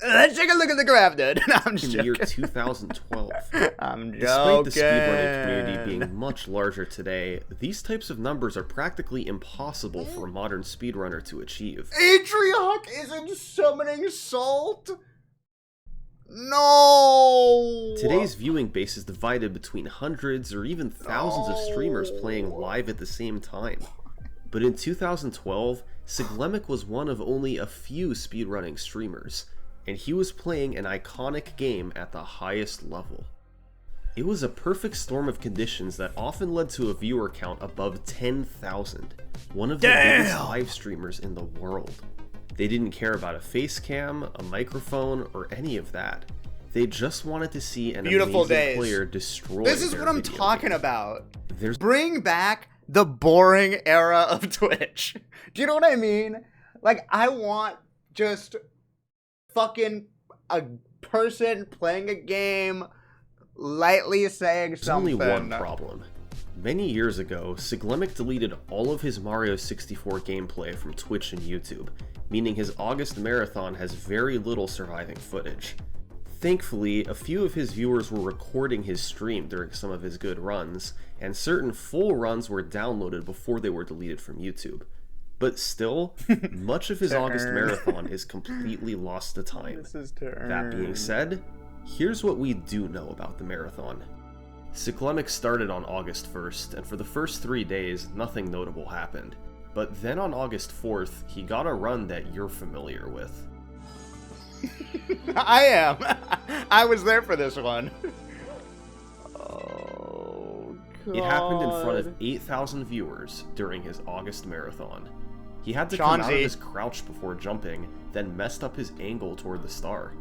Let's take a look at the graph, dude. No, I'm just in the year joking. 2012. I'm joking. Despite the speedrunning community being much larger today, these types of numbers are practically impossible for a modern speedrunner to achieve. Adriok isn't summoning Salt? No! Today's viewing base is divided between hundreds or even thousands of streamers playing live at the same time. But in 2012, Siglemic was one of only a few speedrunning streamers, and he was playing an iconic game at the highest level. It was a perfect storm of conditions that often led to a viewer count above 10,000, one of the biggest live streamers in the world. They didn't care about a face cam, a microphone, or any of that. They just wanted to see an amazing player destroy This is their what I'm video talking game. about. There's Bring back the boring era of Twitch. Do you know what I mean? Like, I want just fucking a person playing a game, lightly saying something. There's only one problem. Many years ago, Siglemic deleted all of his Mario 64 gameplay from Twitch and YouTube, meaning his August Marathon has very little surviving footage. Thankfully, a few of his viewers were recording his stream during some of his good runs, and certain full runs were downloaded before they were deleted from YouTube. But still, much of his August Marathon is completely lost to time. That being said, here's what we do know about the marathon. Siglemic started on August 1st, and for the first 3 days, nothing notable happened. But then on August 4th, he got a run that you're familiar with. I am. I was there for this one. Oh, God. It happened in front of 8,000 viewers during his August Marathon. He had to come out of his crouch before jumping, then messed up his angle toward the star.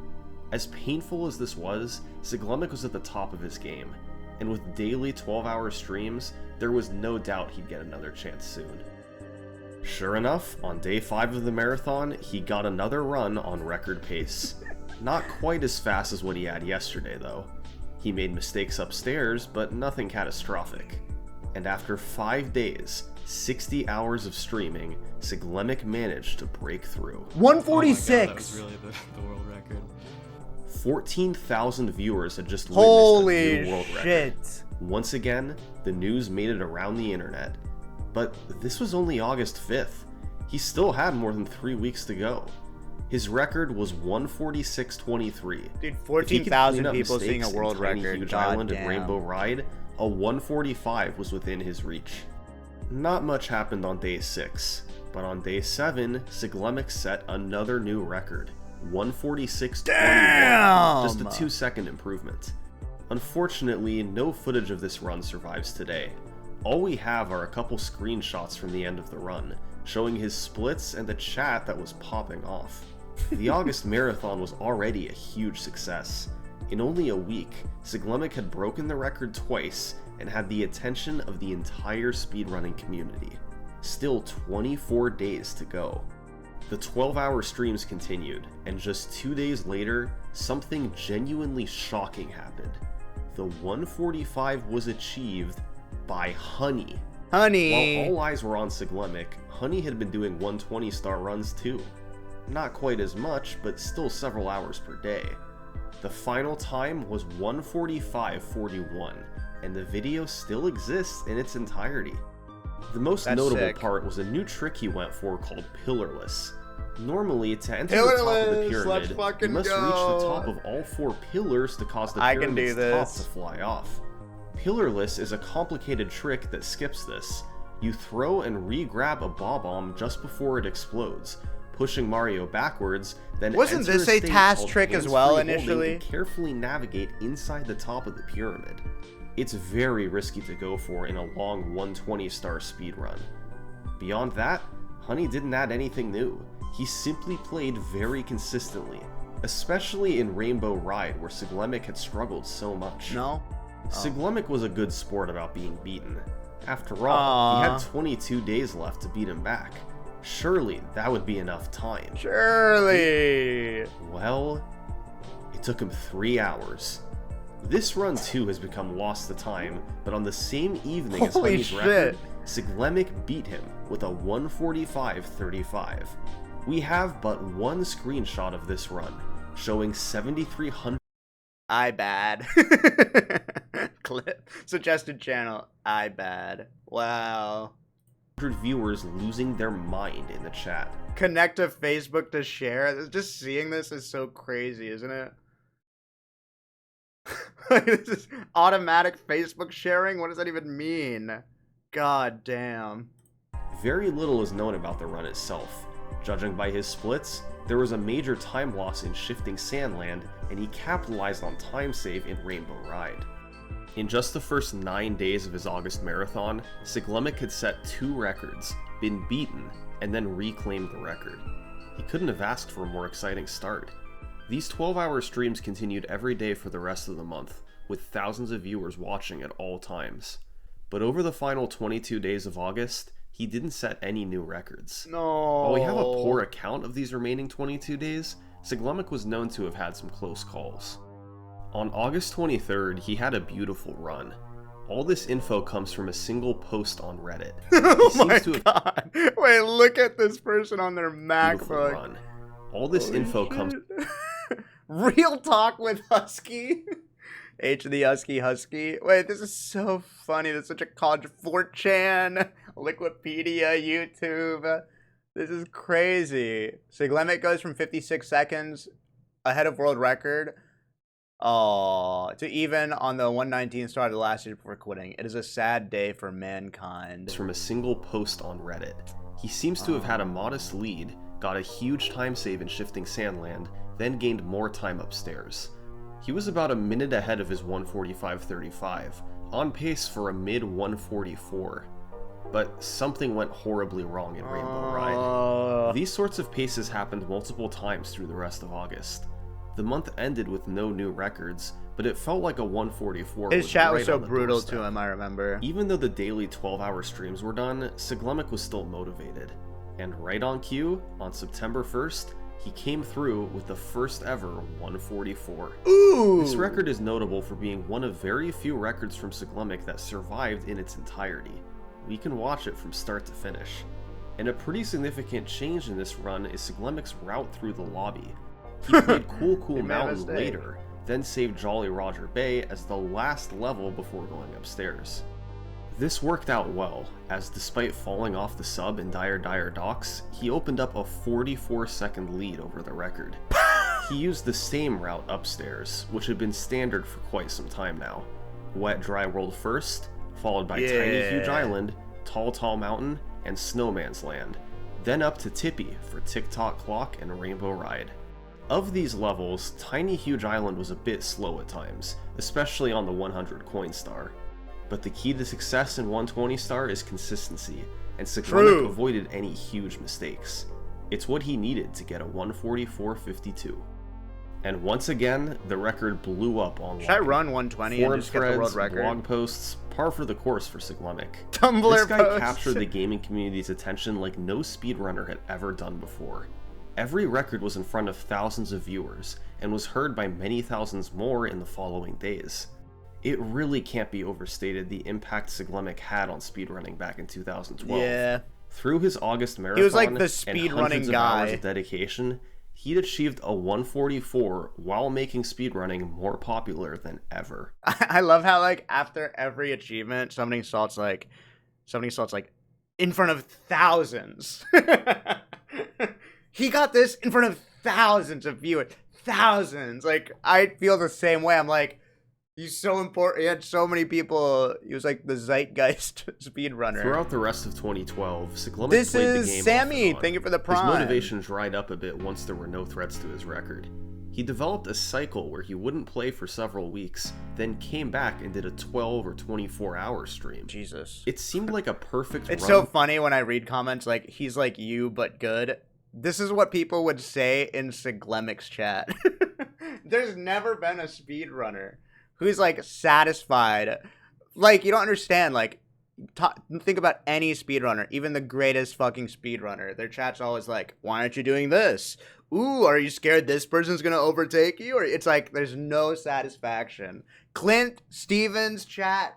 As painful as this was, Siglemic was at the top of his game, and with daily 12-hour streams, there was no doubt he'd get another chance soon. Sure enough, on day 5 of the marathon, he got another run on record pace. Not quite as fast as what he had yesterday, though. He made mistakes upstairs, but nothing catastrophic. And after 5 days, 60 hours of streaming, Siglemic managed to break through. 146! Oh my God, that was really the world record. 14,000 viewers had just witnessed a new world record. Shit. Once again, the news made it around the internet. But this was only August 5th. He still had more than 3 weeks to go. His record was 146.23. Dude, 14,000 people seeing a world record. Huge Island and Rainbow Ride, a 145 was within his reach. Not much happened on day 6, but on day 7, Siglemic set another new record, 146.21, just a 2-second improvement. Unfortunately, no footage of this run survives today. All we have are a couple screenshots from the end of the run, showing his splits and the chat that was popping off. The August Marathon was already a huge success. In only a week, Siglemic had broken the record twice and had the attention of the entire speedrunning community. Still 24 days to go. The 12-hour streams continued, and just 2 days later, something genuinely shocking happened. The 145 was achieved by Honey. Honey! While all eyes were on Siglemic, Honey had been doing 120-star runs too. Not quite as much, but still several hours per day. The final time was 145.41, and the video still exists in its entirety. The most notable part was a new trick he went for called Pillarless. Normally, to enter the top of the pyramid, you must reach the top of all 4 pillars to cause the pyramid's top to fly off. Pillarless is a complicated trick that skips this. You throw and re-grab a Bob-omb just before it explodes, pushing Mario backwards, then Wasn't enter this a state task called trick as hands-free well holding initially? and carefully navigate inside the top of the pyramid. It's very risky to go for in a long 120-star speedrun. Beyond that, Honey didn't add anything new. He simply played very consistently, especially in Rainbow Ride where Siglemic had struggled so much. No? Siglemic was a good sport about being beaten. After all, he had 22 days left to beat him back. Surely that would be enough time. Surely. Well, it took him 3 hours. This run too has become lost to time, but on the same evening as Holy Honey's shit. record, Siglemic beat him with a 1:45.35. We have but one screenshot of this run, showing 7,300 I bad. Clip. Suggested channel. I bad. Wow. viewers losing their mind in the chat. Connect to Facebook to share. Just seeing this is so crazy, isn't it? Like, this is automatic Facebook sharing? What does that even mean? God damn. Very little is known about the run itself. Judging by his splits, there was a major time loss in Shifting Sandland, and he capitalized on time save in Rainbow Ride. In just the first 9 days of his August marathon, Siglemic had set 2 records, been beaten, and then reclaimed the record. He couldn't have asked for a more exciting start. These 12-hour streams continued every day for the rest of the month, with thousands of viewers watching at all times. But over the final 22 days of August, he didn't set any new records. No. While we have a poor account of these remaining 22 days, Siglemic was known to have had some close calls. On August 23rd, he had a beautiful run. All this info comes from a single post on Reddit. Oh my god. Wait, look at this person on their MacBook. Run. All this info comes... Real talk with Husky? H the Husky. Wait, this is so funny. This is such a college 4chan, Wikipedia, YouTube. This is crazy. Siglemic goes from 56 seconds ahead of world record to even on the 119 star of the last year before quitting. It is a sad day for mankind. From a single post on Reddit. He seems to have had a modest lead, got a huge time save in Shifting Sandland, then gained more time upstairs. He was about a minute ahead of his 1:45.35, on pace for a mid-1:44. But something went horribly wrong in Rainbow Ride. These sorts of paces happened multiple times through the rest of August. The month ended with no new records, but it felt like a 1:44. His chat was right so on the brutal doorstep. to him, I remember. Even though the daily 12-hour streams were done, Siglemic was still motivated. And right on cue, on September 1st, he came through with the first ever 1:44. Ooh! This record is notable for being one of very few records from Siglemic that survived in its entirety. We can watch it from start to finish. And a pretty significant change in this run is Siglemic's route through the lobby. He played Cool Mountain later, then saved Jolly Roger Bay as the last level before going upstairs. This worked out well, as despite falling off the sub in Dire Docks, he opened up a 44-second lead over the record. He used the same route upstairs, which had been standard for quite some time now. Wet Dry World first, followed by Tiny Huge Island, Tall Mountain, and Snowman's Land, then up to Tippy for Tick-Tock Clock and Rainbow Ride. Of these levels, Tiny Huge Island was a bit slow at times, especially on the 100 coin star. But the key to success in 120 star is consistency, and Siglemic avoided any huge mistakes. It's what he needed to get a 1:44.52. And once again, the record blew up online. Should I run 120 and just get the world record? Blog posts, par for the course for Siglemic. Tumblr This guy posts. captured the gaming community's attention like no speedrunner had ever done before. Every record was in front of thousands of viewers, and was heard by many thousands more in the following days. It really can't be overstated the impact Siglemic had on speedrunning back in 2012. Yeah. Through his August marathon He was like the and speedrunning hundreds of guy. hours of dedication, he'd achieved a 1:44 while making speedrunning more popular than ever. I love how, like, after every achievement, SummoningSalt's like, in front of thousands. He got this in front of thousands of viewers. Thousands. Like, I feel the same way. I'm like, He's so important. He had so many people. He was like the zeitgeist speedrunner. Throughout the rest of 2012, Siglemic This played the is game Sammy. off and on. Thank you for the prime. His motivation dried up a bit once there were no threats to his record. He developed a cycle where he wouldn't play for several weeks, then came back and did a 12 or 24-hour stream. Jesus. It seemed like a perfect It's run. so funny when I read comments like, he's like you, but good. This is what people would say in Siglemic's chat. There's never been a speedrunner who's like satisfied. Like, you don't understand. Like, think about any speedrunner, even the greatest fucking speedrunner. Their chat's always like, why aren't you doing this? Ooh, are you scared this person's gonna overtake you? Or it's like, there's no satisfaction. Clint Stevens chat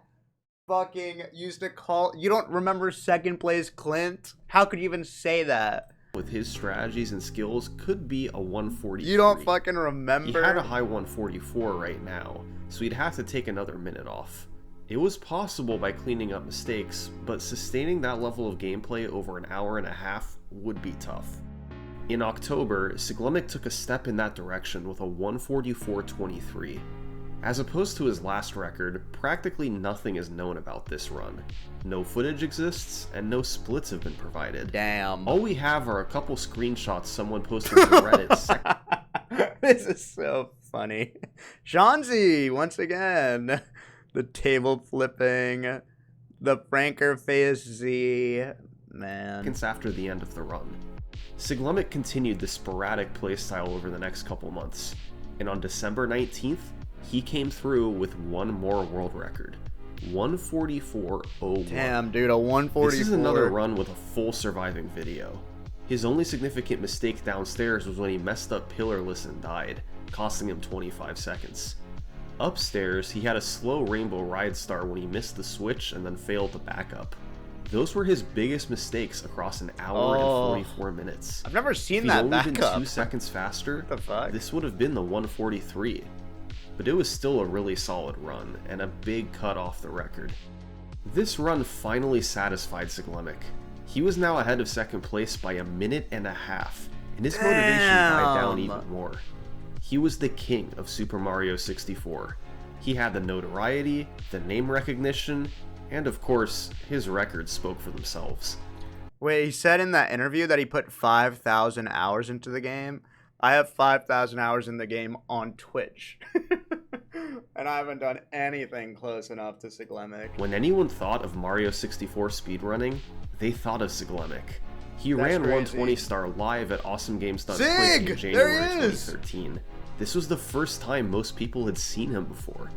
fucking used to call. You don't remember second place Clint? How could you even say that? With his strategies and skills, could be a 143. You don't fucking remember? He had a high 144 right now, so he'd have to take another minute off. It was possible by cleaning up mistakes, but sustaining that level of gameplay over an hour and a half would be tough. In October, Siglemic took a step in that direction with a 144.23. As opposed to his last record, practically nothing is known about this run. No footage exists, and no splits have been provided. Damn. All we have are a couple screenshots someone posted to Reddit. This is so funny. Shanzi, once again. The table flipping. The Franker face Z. Man. Seconds after the end of the run. Siglemic continued the sporadic playstyle over the next couple months, and on December 19th, he came through with one more world record. 144.01. Damn, dude, a 144. This is another run with a full surviving video. His only significant mistake downstairs was when he messed up pillarless and died, costing him 25 seconds. Upstairs, he had a slow rainbow ride star when he missed the switch and then failed the backup. Those were his biggest mistakes across an hour and 44 minutes. I've never seen If he'd that only been backup. 2 seconds faster, What the fuck? this would have been the 143. But it was still a really solid run, and a big cut off the record. This run finally satisfied Siglemic. He was now ahead of second place by a minute and a half, and his motivation died down even more. He was the king of Super Mario 64. He had the notoriety, the name recognition, and of course, his records spoke for themselves. Wait, he said in that interview that he put 5,000 hours into the game. I have 5,000 hours in the game on Twitch. And I haven't done anything close enough to Siglemic. When anyone thought of Mario 64 speedrunning, they thought of Siglemic. He That's ran crazy. 120 star live at Awesome Games Done Quick Sig! in January There he is! 2013. This was the first time most people had seen him before.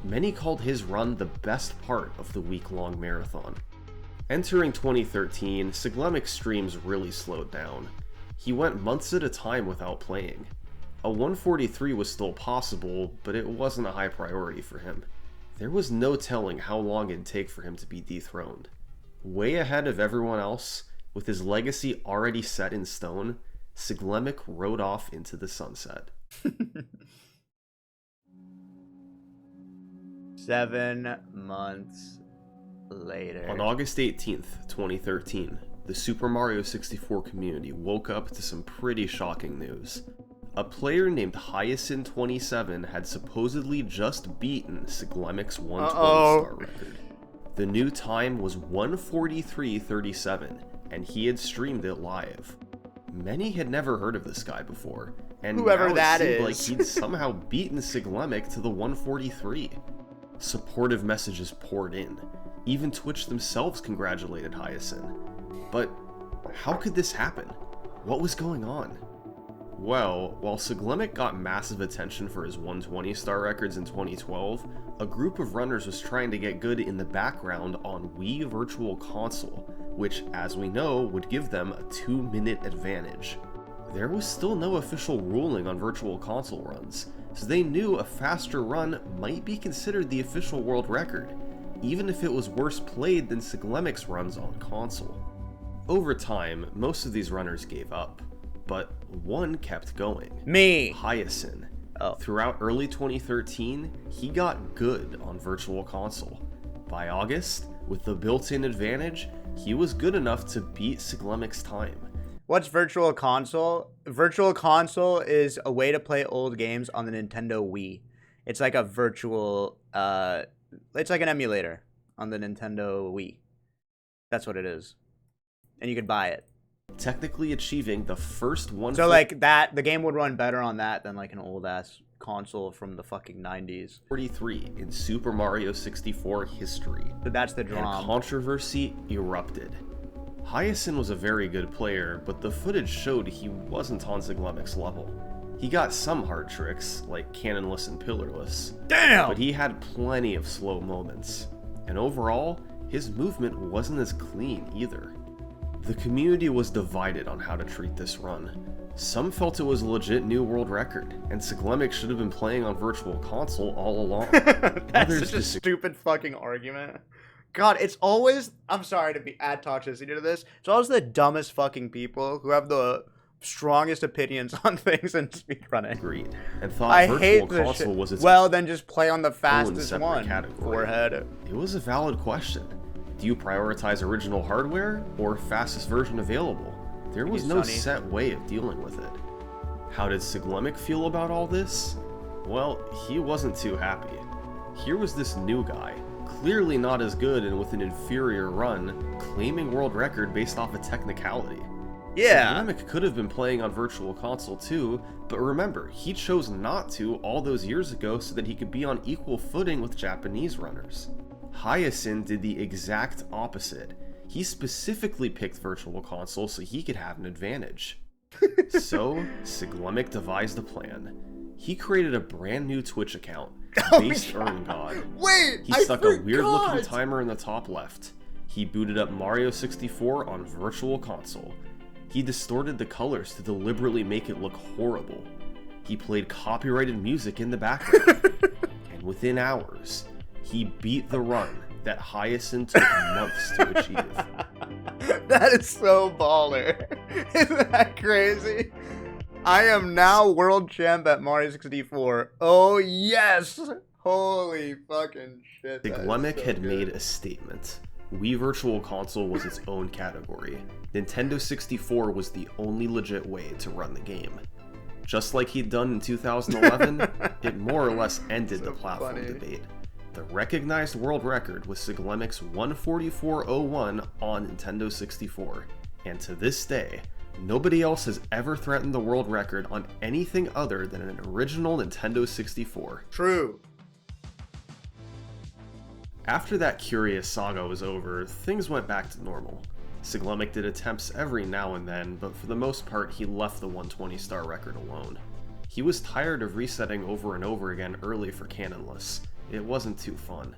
Many called his run the best part of the week-long marathon. Entering 2013, Siglemic's streams really slowed down. He went months at a time without playing. A 143 was still possible, but it wasn't a high priority for him. There was no telling how long it'd take for him to be dethroned. Way ahead of everyone else, with his legacy already set in stone, Siglemic rode off into the sunset. 7 months later. On August 18th, 2013, the Super Mario 64 community woke up to some pretty shocking news. A player named Hyacinth27 had supposedly just beaten Siglemic's 120-star record. The new time was 143.37, and he had streamed it live. Many had never heard of this guy before, and Whoever now that it seemed is. like he'd somehow beaten Siglemic to the 143. Supportive messages poured in. Even Twitch themselves congratulated Hyacinth. But how could this happen? What was going on? Well, while Siglemic got massive attention for his 120-star records in 2012, a group of runners was trying to get good in the background on Wii Virtual Console, which, as we know, would give them a 2-minute advantage. There was still no official ruling on Virtual Console runs, so they knew a faster run might be considered the official world record, even if it was worse played than Siglemic's runs on console. Over time, most of these runners gave up, but one kept going. Me. Hyacinth. Oh. Throughout early 2013, he got good on Virtual Console. By August, with the built-in advantage, he was good enough to beat Siglemic's time. What's Virtual Console? Virtual Console is a way to play old games on the Nintendo Wii. It's like a virtual. It's like an emulator on the Nintendo Wii. That's what it is, and you could buy it. Technically achieving the first one. So like that, the game would run better on that than like an old ass console from the fucking 90s. 43 in Super Mario 64 history. So that's the And drama. controversy erupted. Hyacinth was a very good player, but the footage showed he wasn't on Siglemic's level. He got some hard tricks, like Cannonless and Pillarless, Damn! but he had plenty of slow moments. And overall, his movement wasn't as clean either. The community was divided on how to treat this run. Some felt it was a legit new world record, and Siglemic should have been playing on Virtual Console all along. That's Others such a stupid fucking argument. God, it's always, I'm sorry to add toxicity to this, it's always the dumbest fucking people who have the strongest opinions on things in speedrunning. agreed, and thought I Virtual hate this Console shit. was its Well, then just play on the own fastest separate one. category. Forehead. It was a valid question. Do you prioritize original hardware or fastest version available? There was no Sunny. set way of dealing with it. How did Siglemic feel about all this? Well, he wasn't too happy. Here was this new guy, clearly not as good and with an inferior run, claiming world record based off a technicality. Yeah. Siglemic could have been playing on Virtual Console too, but remember, he chose not to all those years ago so that he could be on equal footing with Japanese runners. Hyacinth did the exact opposite. He specifically picked Virtual Console so he could have an advantage. So, Siglemic devised a plan. He created a brand new Twitch account, based Earn God. Wait, He stuck a weird looking timer in the top left. He booted up Mario 64 on Virtual Console. He distorted the colors to deliberately make it look horrible. He played copyrighted music in the background. And within hours, he beat the run that Hyacinth took months to achieve. That is so baller. Isn't that crazy? I am now world champ at Mario 64. Oh yes! Holy fucking shit. that is Siglemic so had good. made a statement. Wii Virtual Console was its own category. Nintendo 64 was the only legit way to run the game. Just like he'd done in 2011, it more or less ended the platform funny. debate. The recognized world record was Siglemic's 144.01 on Nintendo 64, and to this day, nobody else has ever threatened the world record on anything other than an original Nintendo 64. True. After that curious saga was over, things went back to normal. Siglemic did attempts every now and then, but for the most part he left the 120-star record alone. He was tired of resetting over and over again early for Cannonless. It wasn't too fun.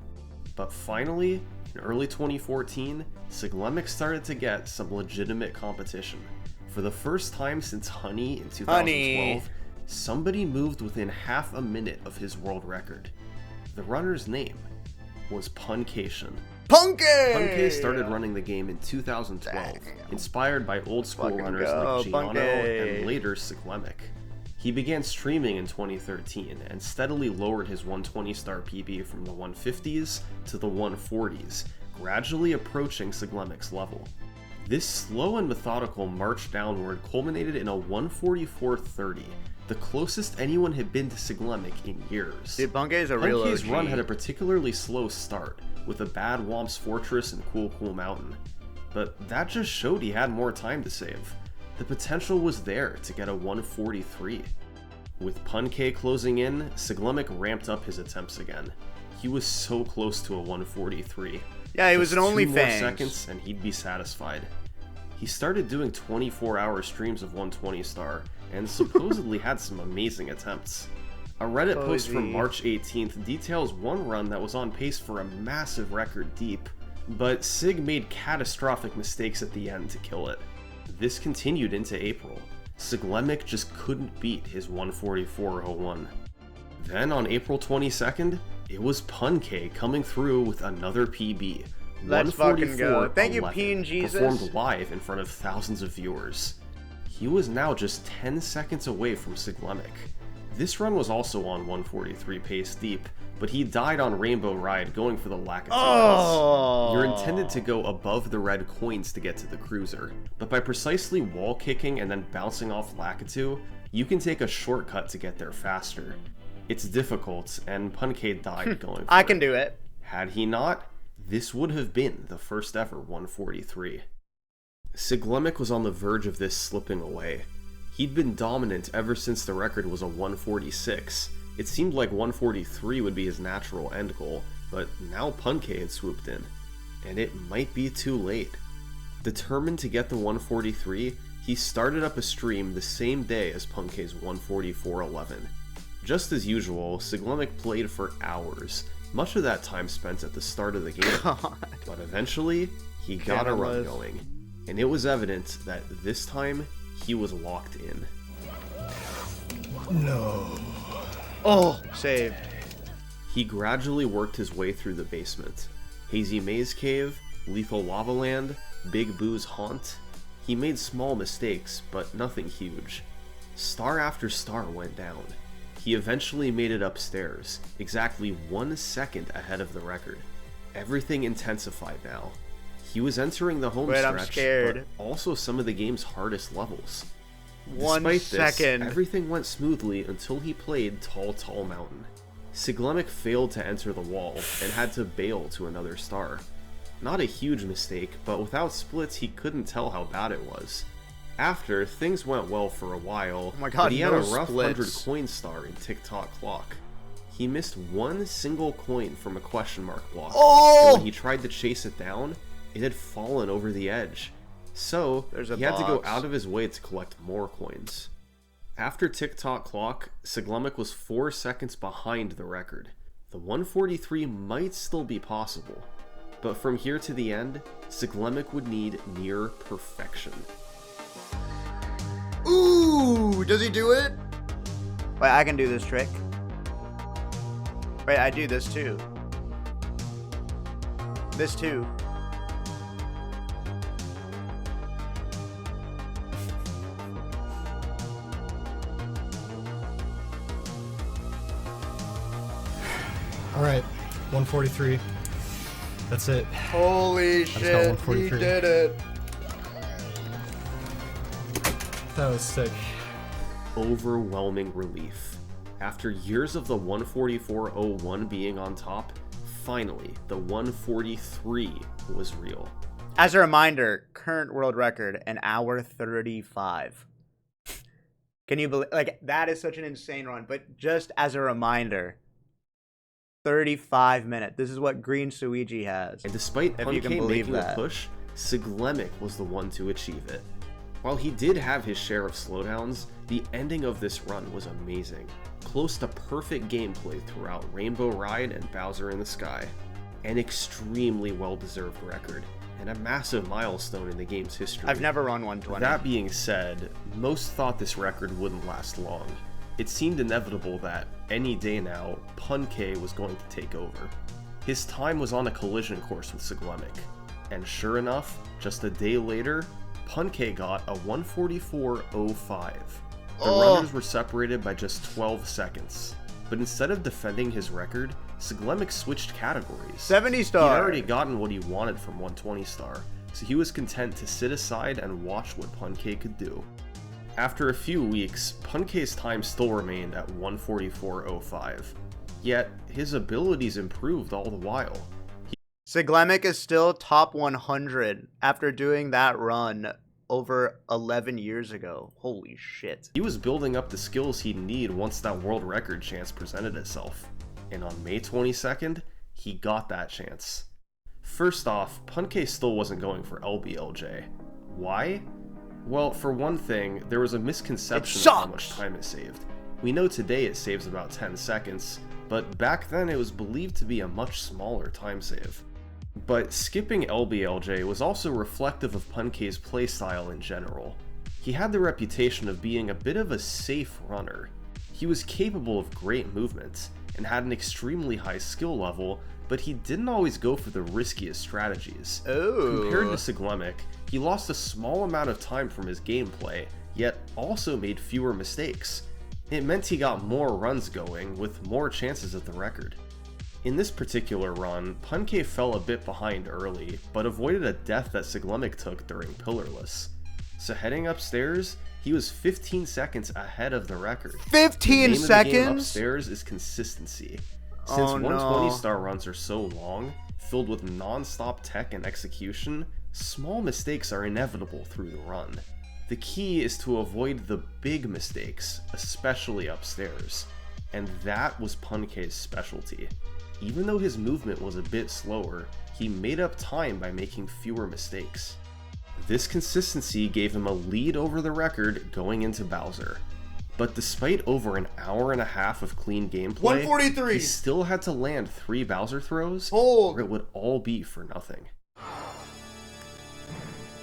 But finally, in early 2014, Siglemic started to get some legitimate competition. For the first time since Honey in 2012, somebody moved within half a minute of his world record. The runner's name was Puncayshun. Puncay started running the game in 2012, inspired by old school Fucking runners go, like Giano Puncay. and later Siglemic. He began streaming in 2013 and steadily lowered his 120-star PB from the 150s to the 140s, gradually approaching Siglemic's level. This slow and methodical march downward culminated in a 144.30, the closest anyone had been to Siglemic in years. Dude, Puncay's a real Puncay's OG. run had a particularly slow start, with a bad Womp's Fortress and Cool Cool Mountain. But that just showed he had more time to save. The potential was there to get a 143. With Puncay closing in, Siglemic ramped up his attempts again. He was so close to a 143. Yeah, he was an Just 2 more OnlyFans. seconds and he'd be satisfied. He started doing 24-hour streams of 120-star, and supposedly had some amazing attempts. A Reddit post from Cozy. March 18th details one run that was on pace for a massive record deep, but Sig made catastrophic mistakes at the end to kill it. This continued into April. Siglemic just couldn't beat his 144.01. Then on April 22nd, it was Puncay coming through with another PB. Let's fucking go. Thank you, 144.11, Peen Jesus. Performed live in front of thousands of viewers. He was now just 10 seconds away from Siglemic. This run was also on 143 pace deep, but he died on Rainbow Ride going for the Lakitu. Oh. You're intended to go above the red coins to get to the cruiser, but by precisely wall kicking and then bouncing off Lakitu, you can take a shortcut to get there faster. It's difficult, and Puncay died going for I can do it. Had he not, this would have been the first ever 143. Siglemic was on the verge of this slipping away. He'd been dominant ever since the record was a 146. It seemed like 143 would be his natural end goal, but now Puncay had swooped in, and it might be too late. Determined to get the 143, he started up a stream the same day as Puncay's 144.11. Just as usual, Siglemic played for hours, much of that time spent at the start of the game. God. But eventually, he got a run Cannonless. going, and it was evident that this time, he was locked in. Oh, saved. He gradually worked his way through the basement. Hazy Maze Cave, Lethal Lava Land, Big Boo's Haunt. He made small mistakes, but nothing huge. Star after star went down. He eventually made it upstairs, exactly 1 second ahead of the record. Everything intensified now. He was entering the home Wait, stretch, I'm scared. but also some of the game's hardest levels. 1 Despite second. this, everything went smoothly until he played Tall Tall Mountain. Siglemic failed to enter the wall and had to bail to another star. Not a huge mistake, but without splits he couldn't tell how bad it was. After, things went well for a while, Oh my God, but he had no a rough 100 splits. coin star in TikTok clock. He missed one single coin from a question mark block, Oh! and when he tried to chase it down, it had fallen over the edge. So, There's a he had to go box. out of his way to collect more coins. After TikTok clock, Siglemic was 4 seconds behind the record. The 143 might still be possible, but from here to the end, Siglemic would need near perfection. Ooh, does he do it? Wait, I can do this trick. Wait, I do this too. This too. All right, 143. That's it. Holy got shit, he 143. did it. That was sick. Overwhelming relief. After years of the 144.01 being on top, finally, the 143 was real. As a reminder, current world record, an hour 35. Can you believe, like, that is such an insane run, but just as a reminder, 35 minutes. This is what Green Suigi has. And despite If you can Puncay believe making a that. push, Siglemic was the one to achieve it. While he did have his share of slowdowns, the ending of this run was amazing. Close to perfect gameplay throughout Rainbow Ride and Bowser in the Sky. An extremely well-deserved record, and a massive milestone in the game's history. I've never run 120. That being said, most thought this record wouldn't last long. It seemed inevitable that, any day now, Puncay was going to take over. His time was on a collision course with Siglemic, and sure enough, just a day later, Puncay got a 144.05. The runners were separated by just 12 seconds. But instead of defending his record, Siglemic switched categories. 70 He'd star. already gotten what he wanted from 120 star, so he was content to sit aside and watch what Puncay could do. After a few weeks, Puncay's time still remained at 144.05. Yet, his abilities improved all the while. Siglemic is still top 100 after doing that run over 11 years ago. Holy shit. He was building up the skills he'd need once that world record chance presented itself. And on May 22nd, he got that chance. First off, Puncay still wasn't going for LBLJ. Why? Well, for one thing, there was a misconception of how much time it saved. We know today it saves about 10 seconds, but back then it was believed to be a much smaller time save. But skipping LBLJ was also reflective of Puncay's playstyle in general. He had the reputation of being a bit of a safe runner. He was capable of great movement, and had an extremely high skill level, but he didn't always go for the riskiest strategies. Oh. Compared to Siglemic, he lost a small amount of time from his gameplay, yet also made fewer mistakes. It meant he got more runs going, with more chances at the record. In this particular run, Puncay fell a bit behind early, but avoided a death that Siglemic took during Pillarless. So heading upstairs, he He was 15 seconds ahead of the record. 15 the name seconds? Of the game upstairs is consistency. Since 120-star runs are so long, filled with non-stop tech and execution, small mistakes are inevitable through the run. The key is to avoid the big mistakes, especially upstairs. And that was Puncay's specialty. Even though his movement was a bit slower, he made up time by making fewer mistakes. This consistency gave him a lead over the record going into Bowser. But despite over an hour and a half of clean gameplay, 143. He still had to land 3 Bowser throws, Hold. or it would all be for nothing.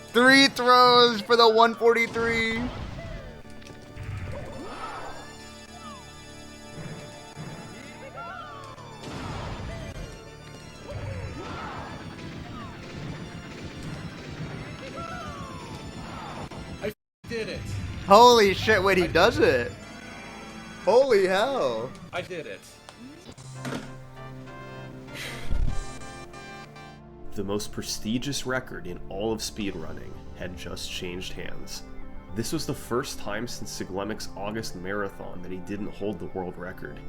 3 throws for the 143. Did it. Holy shit, wait, he does it. Holy hell. I did it. The most prestigious record in all of speedrunning had just changed hands. This was the first time since Siglemic's August marathon that he didn't hold the world record.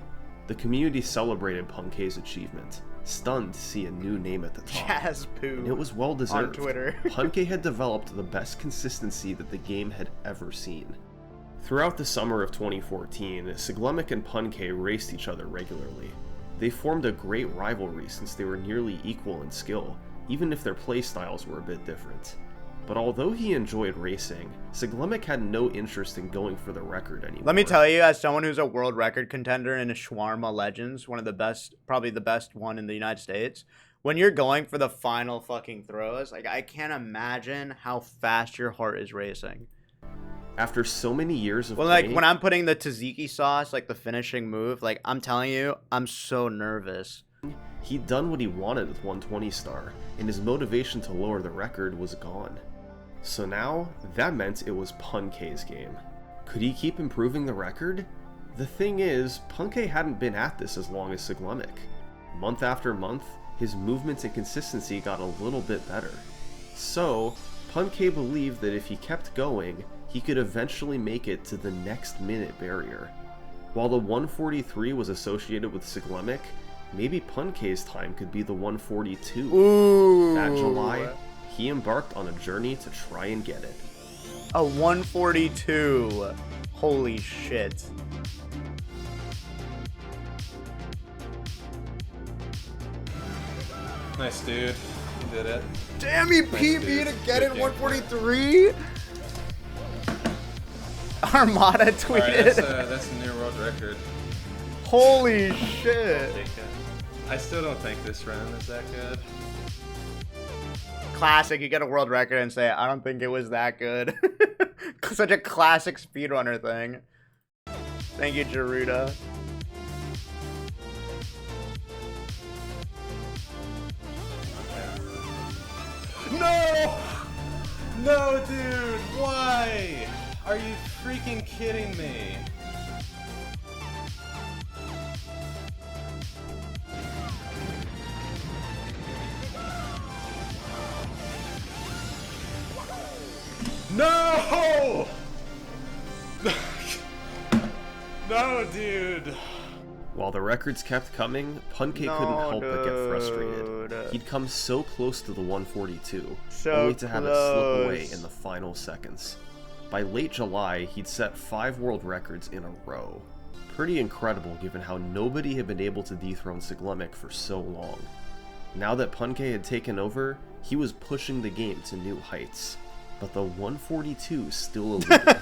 The community celebrated Puncay's achievement, stunned to see a new name at the top. Jaspoo. And it was well deserved. On Twitter. Puncay had developed the best consistency that the game had ever seen. Throughout the summer of 2014, Siglemic and Puncay raced each other regularly. They formed a great rivalry since they were nearly equal in skill, even if their playstyles were a bit different. But although he enjoyed racing, Siglemic had no interest in going for the record anymore. Let me tell you, as someone who's a world record contender in a Shawarma Legends, one of the best, probably the best one in the United States, when you're going for the final fucking throws, like, I can't imagine how fast your heart is racing. After so many years of Well, like, playing, when I'm putting the tzatziki sauce, like the finishing move, like, I'm telling you, I'm so nervous. he'd done what he wanted with 120 star, and his motivation to lower the record was gone. So now, that meant it was Puncay's game. Could he keep improving the record? The thing is, Puncay hadn't been at this as long as Siglemic. Month after month, his movements and consistency got a little bit better. So, Puncay believed that if he kept going, he could eventually make it to the next minute barrier. While the 143 was associated with Siglemic, maybe Puncay's time could be the 142. Ooh. That July, he embarked on a journey to try and get it. A 142. Holy shit. Nice, dude. You did it. Damn, he beat me to get it 143? Armada tweeted. Alright, that's a new world record. Holy I'll shit. take it. I still don't think this run is that good. Classic, you get a world record and say, I don't think it was that good. Such a classic speedrunner thing. Thank you, Jaruda. No! No, dude! Why? Are you freaking kidding me? No! No, dude! While the records kept coming, Puncay couldn't help but get frustrated. He'd come so close to the 142, only to have it slip away in the final seconds. By late July, he'd set 5 world records in a row. Pretty incredible given how nobody had been able to dethrone Siglemic for so long. Now that Puncay had taken over, he was pushing the game to new heights. But the 142 still eluded him.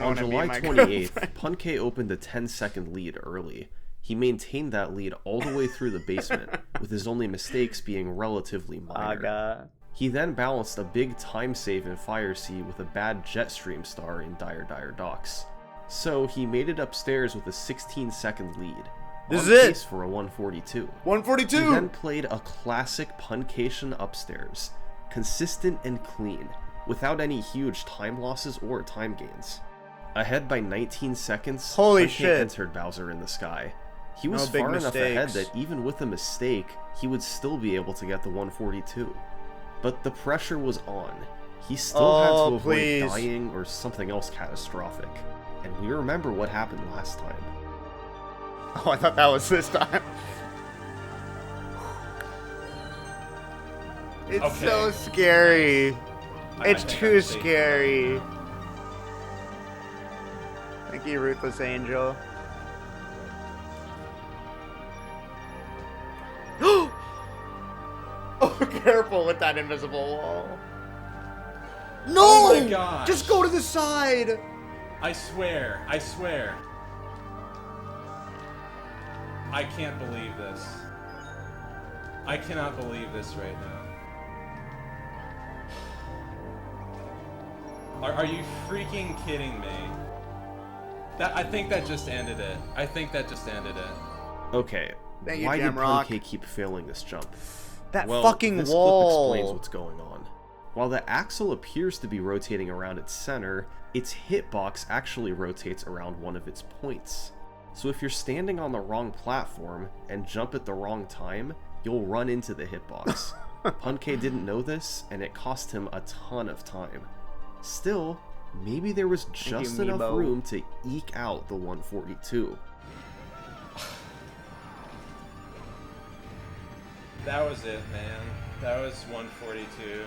On July 28th, Puncay opened a 10-second lead early. He maintained that lead all the way through the basement, with his only mistakes being relatively minor. He then balanced a big time save in Fire Sea with a bad Jetstream star in Dire Docks. So he made it upstairs with a 16-second lead. This is pace it for a 142. 142! He then played a classic Puncayshun upstairs, consistent and clean, without any huge time losses or time gains. Ahead by 19 seconds, Holy Puncay shit. entered Bowser in the sky. He was No big far enough ahead mistakes. that even with a mistake, he would still be able to get the 142. But the pressure was on. He still had to avoid please. dying or something else catastrophic. And we remember what happened last time. Oh, I thought that was this time. It's Okay. so scary. I It's think too I'm safe. scary. Thank you, Ruthless Angel. Oh, careful with that invisible wall. No! Oh my gosh. Just go to the side! I swear. I swear. I can't believe this. I cannot believe this right now. Are you freaking kidding me? I think that just ended it. I think that just ended it. Okay, Thank you, why did Jamrock. Puncay keep failing this jump? That Well, fucking this wall. clip explains what's going on. While the axle appears to be rotating around its center, its hitbox actually rotates around one of its points. So if you're standing on the wrong platform and jump at the wrong time, you'll run into the hitbox. Puncay didn't know this, and it cost him a ton of time. Still, maybe there was just enough Meebo. room to eke out the 142. That was it, man. That was 142.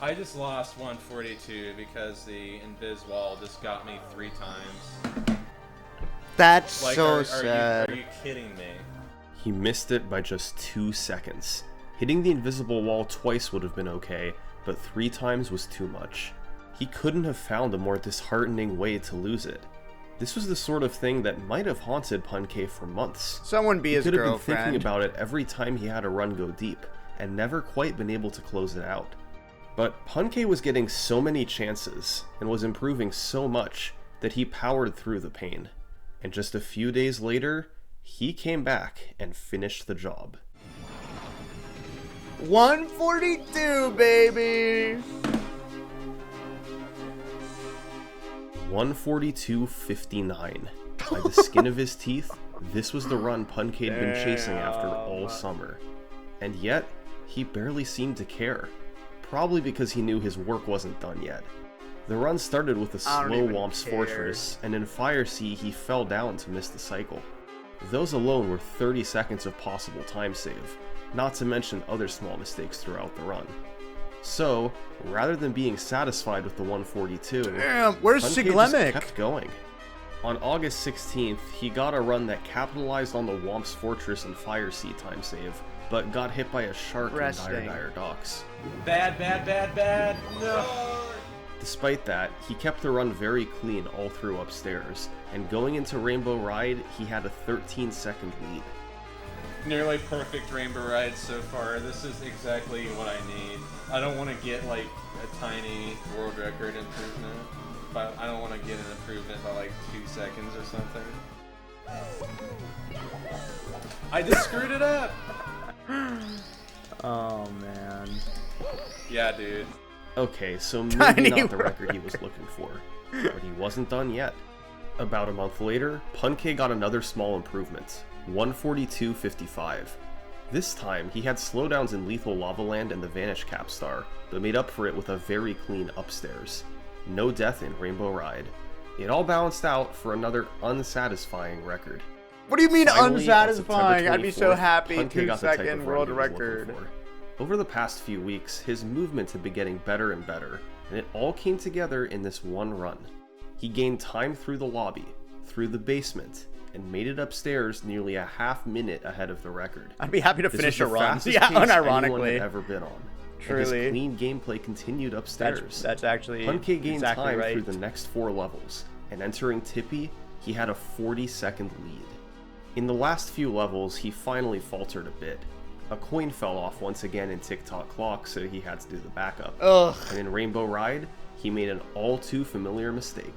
I just lost 142 because the invis wall just got me 3 times. That's Like, so are sad. You kidding me? He missed it by just 2 seconds. Hitting the invisible wall twice would have been okay, but 3 times was too much. He couldn't have found a more disheartening way to lose it. This was the sort of thing that might have haunted Puncay for months. Someone be He his could have been girlfriend. thinking about it every time he had a run go deep, and never quite been able to close it out. But Puncay was getting so many chances, and was improving so much, that he powered through the pain. And just a few days later, he came back and finished the job. 142, baby! 142.59. By the skin of his teeth, this was the run Puncay had been chasing after all summer. And yet, he barely seemed to care. Probably because he knew his work wasn't done yet. The run started with a I don't slow even Womp's care. Fortress, and in Fire Sea he fell down to miss the cycle. Those alone were 30 seconds of possible time save, not to mention other small mistakes throughout the run. So, rather than being satisfied with the 142, Damn, where's Puncay just Siglemic? kept going. On August 16th, he got a run that capitalized on the Womp's Fortress and Fire Sea time save, but got hit by a shark Resting. in Dire Docks. Bad, bad, bad, bad. No. Despite that, he kept the run very clean all through upstairs, and going into Rainbow Ride, he had a 13-second lead. Nearly perfect Rainbow Ride so far. This is exactly what I need. I don't want to get like a tiny world record improvement, but I don't want to get an improvement by like 2 seconds or something. I just screwed it up! Oh, man. Yeah, dude. Okay, so maybe Tiny not the world. record he was looking for, but he wasn't done yet. About a month later, Puncay got another small improvement, 142.55. This time, he had slowdowns in Lethal Lava Land and the Vanish Capstar, but made up for it with a very clean upstairs. No death in Rainbow Ride. It all balanced out for another unsatisfying record. What do you mean Finally, on unsatisfying? September I'd be so 24th, happy. Puncay got the type 2-second of world run he was looking record. for. Over the past few weeks, his movement had been getting better and better, and it all came together in this one run. He gained time through the lobby, through the basement, and made it upstairs nearly a half minute ahead of the record. I'd be happy to This finish was a the run. fastest Yeah, pace anyone unironically. had ever been on. And Truly. his clean gameplay continued upstairs. That's actually Puncay gained exactly time right. through the next 4 levels, and entering Tippy, he had a 40-second lead. In the last few levels, he finally faltered a bit. A coin fell off once again in TikTok Clock, so he had to do the backup. Ugh. And in Rainbow Ride, he made an all-too-familiar mistake.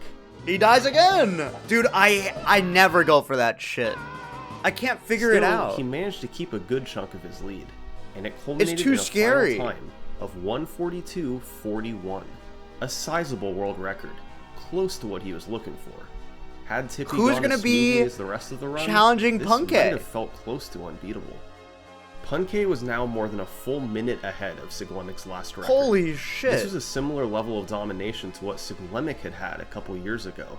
He dies again! Dude, I never go for that shit. I can't figure it Still, out. he managed to keep a good chunk of his lead, and it culminated too in a scary. final time of 142.41. A sizable world record, close to what he was looking for. Had Tippy Who's gone gonna as be smoothly as the rest of the run, challenging this Puncay? might have felt close to unbeatable. Puncay was now more than a full minute ahead of Siglemic's last record. Holy shit. This was a similar level of domination to what Siglemic had a couple years ago.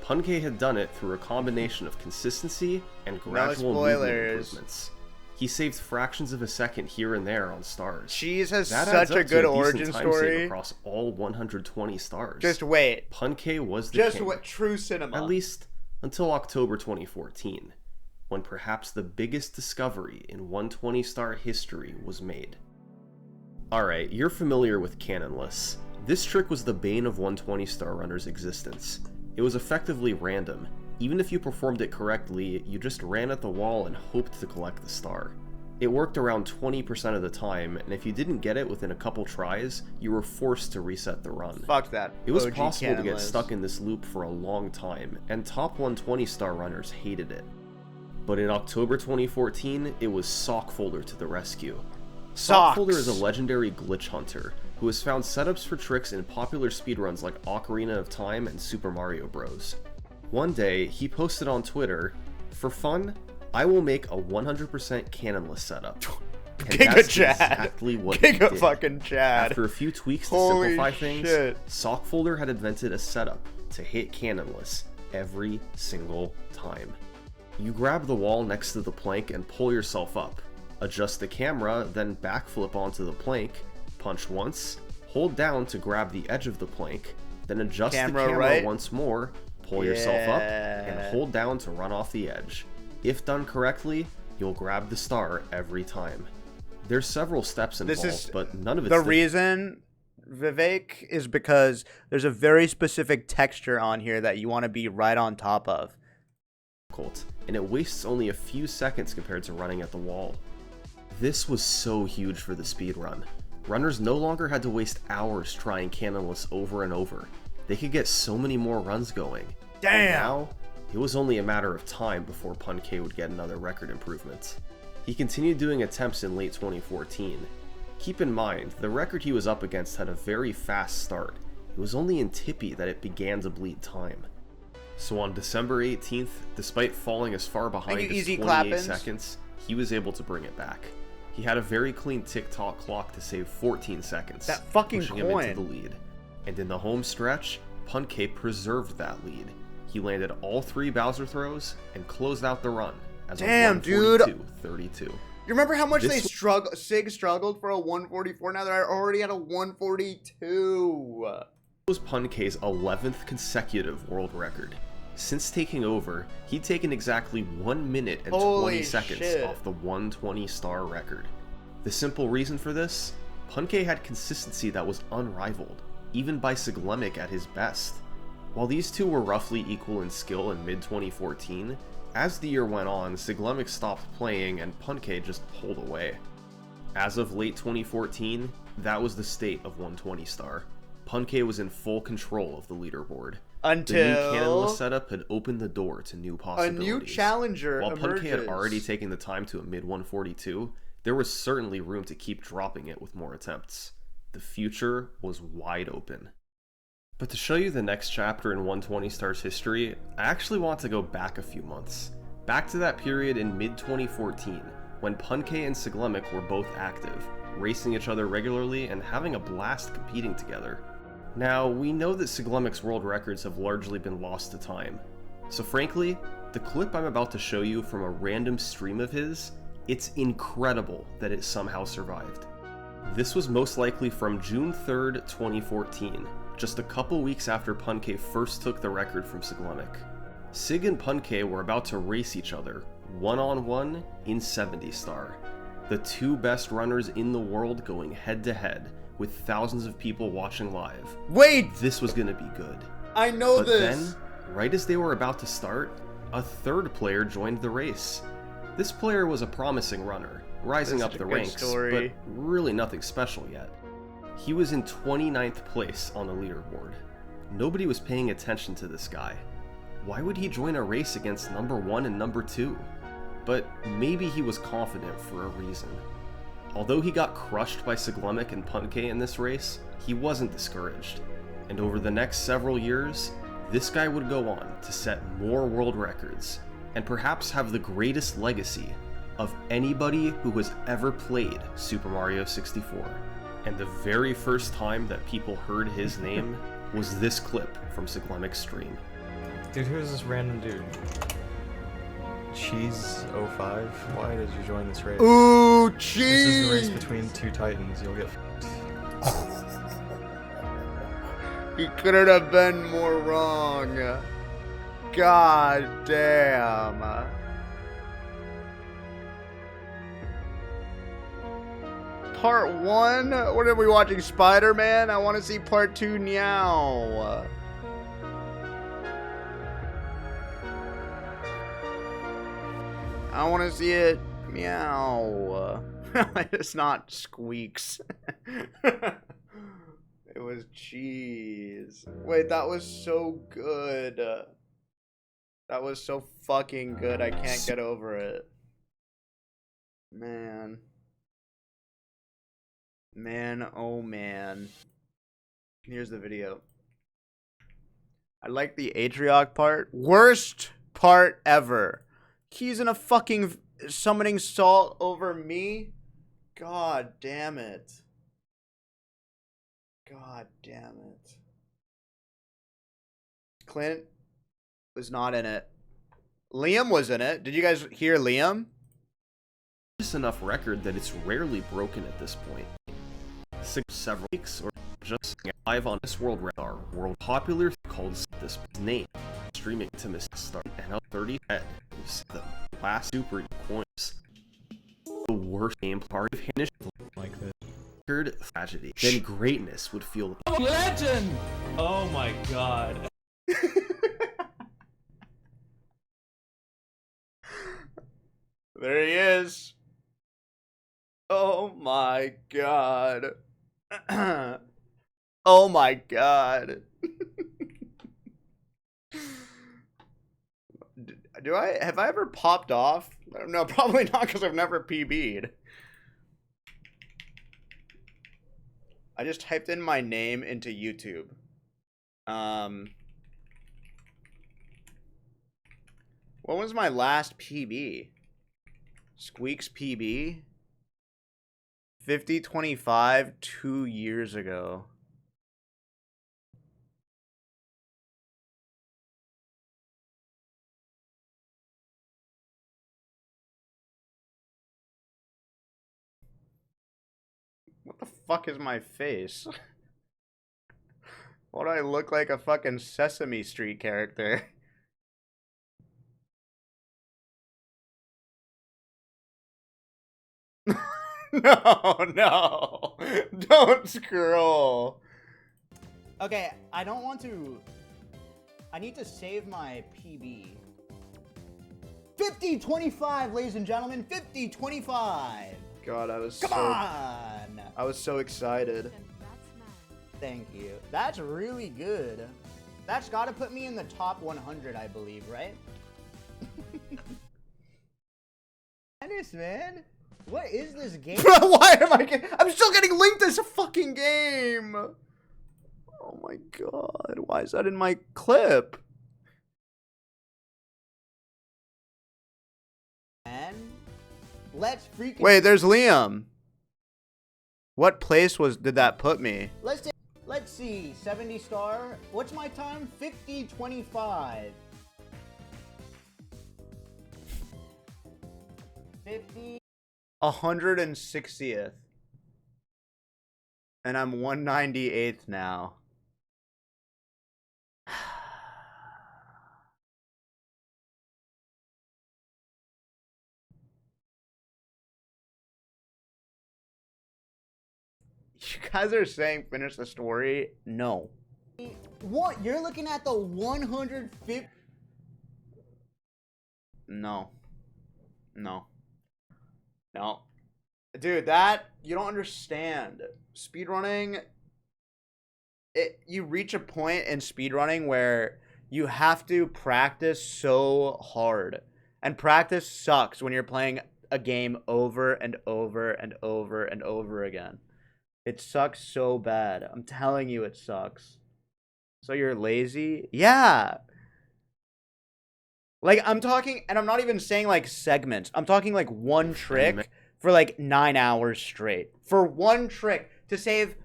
Puncay had done it through a combination of consistency and gradual movement improvements. He saved fractions of a second here and there on stars. Cheese has That such adds up a good to origin decent time save story. across all 120 stars. Just wait. Puncay was the Just king, what true cinema. at least until October 2014, when perhaps the biggest discovery in 120-star history was made. Alright, you're familiar with Cannonless. This trick was the bane of 120-star runners' existence. It was effectively random. Even if you performed it correctly, you just ran at the wall and hoped to collect the star. It worked around 20% of the time, and if you didn't get it within a couple tries, you were forced to reset the run. Fuck that. It was OG possible to get Cannonless. stuck in this loop for a long time, and top 120-star runners hated it. But in October 2014, it was Sockfolder to the rescue. Socks. Sockfolder is a legendary glitch hunter who has found setups for tricks in popular speedruns like Ocarina of Time and Super Mario Bros. One day, he posted on Twitter, "For fun, I will make a 100% Cannonless setup." And Giga that's Chad. exactly what he Giga did. fucking Chad. After a few tweaks to Holy simplify things, shit. Sockfolder had invented a setup to hit Cannonless every single time. You grab the wall next to the plank and pull yourself up. Adjust the camera, then backflip onto the plank, punch once, hold down to grab the edge of the plank, then adjust the camera right? once more, pull yourself up, Yeah. and hold down to run off the edge. If done correctly, you'll grab the star every time. There's several steps involved, but none of it's the difficult. reason, Vivek, is because there's a very specific texture on here that you want to be right on top of. And it wastes only a few seconds compared to running at the wall. This was so huge for the speedrun. Runners no longer had to waste hours trying Cannonless over and over. They could get so many more runs going. Damn! And now, it was only a matter of time before Puncay would get another record improvement. He continued doing attempts in late 2014. Keep in mind, the record he was up against had a very fast start. It was only in Tippy that it began to bleed time. So on December 18th, despite falling as far behind as 28 seconds, he was able to bring it back. He had a very clean tick-tock clock to save 14 seconds, That fucking pushing him coin. into the lead. And in the home stretch, Puncay preserved that lead. He landed all 3 Bowser throws and closed out the run as Damn, a dude. 142-32. You remember how much This Sig struggled for a 144? Now they're already at a 142. was Puncay's 11th consecutive world record. Since taking over, he'd taken exactly 1 minute and Holy 20 seconds shit. off the 120-star record. The simple reason for this? Puncay had consistency that was unrivaled, even by Siglemic at his best. While these two were roughly equal in skill in mid-2014, as the year went on, Siglemic stopped playing and Puncay just pulled away. As of late 2014, that was the state of 120-star. Puncay was in full control of the leaderboard. Until The new Cannonless setup had opened the door to new possibilities. a new challenger While emerges. Puncay had already taken the time to a mid-142, there was certainly room to keep dropping it with more attempts. The future was wide open. But to show you the next chapter in 120-star's history, I actually want to go back a few months. Back to that period in mid-2014, when Puncay and Siglemic were both active, racing each other regularly and having a blast competing together. Now, we know that Siglemic's world records have largely been lost to time. So frankly, the clip I'm about to show you from a random stream of his, it's incredible that it somehow survived. This was most likely from June 3rd, 2014, just a couple weeks after Puncay first took the record from Siglemic. Sig and Puncay were about to race each other, one-on-one in 70-star. The two best runners in the world going head-to-head, with thousands of people watching live. Wait! This was gonna be good. I know But this! then, right as they were about to start, a third player joined the race. This player was a promising runner, rising This up is the a good ranks, story. but really nothing special yet. He was in 29th place on the leaderboard. Nobody was paying attention to this guy. Why would he join a race against number 1 and number 2? But maybe he was confident for a reason. Although he got crushed by Siglemic and Puncay in this race, he wasn't discouraged. And over the next several years, this guy would go on to set more world records, and perhaps have the greatest legacy of anybody who has ever played Super Mario 64. And the very first time that people heard his name was this clip from Siglemic's stream. Dude, who's this random dude? Cheese05? Why did you join this race? Ooh, This cheese! is the race between two titans. You'll get He couldn't have been more wrong. God damn. Part 1? What are we watching? Spider-Man? I want to see part 2 now. I want to see it. Meow. It's not Squeex. It was cheese. Wait, that was so good. That was so fucking good. I can't get over it. Man. Man, oh man. Here's the video. I like the Atrioc part. Worst part ever. He's in a fucking summoning salt over me. God damn it. God damn it. Clint was not in it. Liam was in it. Did you guys hear Liam? Just enough record that it's rarely broken at this point. Several weeks or just live on this world radar, world popular called this name, streaming to Miss Start and up 30 head. The last super coins. The worst game part of finish like this. Tragedy. Then greatness would feel Legend! Oh my god. There he is. Oh my god. Oh my god. Have I ever popped off? No, probably not, because I've never PB'd. I just typed in my name into YouTube. When was my last PB? Squeex PB? 5025 2 years ago. What the fuck is my face? Why do I look like a fucking Sesame Street character? No. Don't scroll. Okay, I don't want to... I need to save my PB. 5025, ladies and gentlemen. 5025. God, I was Come on! I was so excited. Thank you. That's really good. That's got to put me in the top 100, I believe, right? Dennis, man. What is this game? Why am I'm still getting linked to this fucking game. Oh my god. Why is that in my clip? Man, let's freaking... Wait, there's Liam. What place did that put me? Let's see. 70 star. What's my time? 5025. 50. 160th. And I'm 198th now. You guys are saying finish the story? No. What? You're looking at the 150? No. No. No. Dude, that, you don't understand. Speedrunning, you reach a point in speedrunning where you have to practice so hard. And practice sucks when you're playing a game over and over and over and over again. It sucks so bad. I'm telling you it sucks. So you're lazy? Yeah. Like, I'm talking, and I'm not even saying, like, segments. I'm talking, like, one trick for, like, 9 hours straight. For one trick to save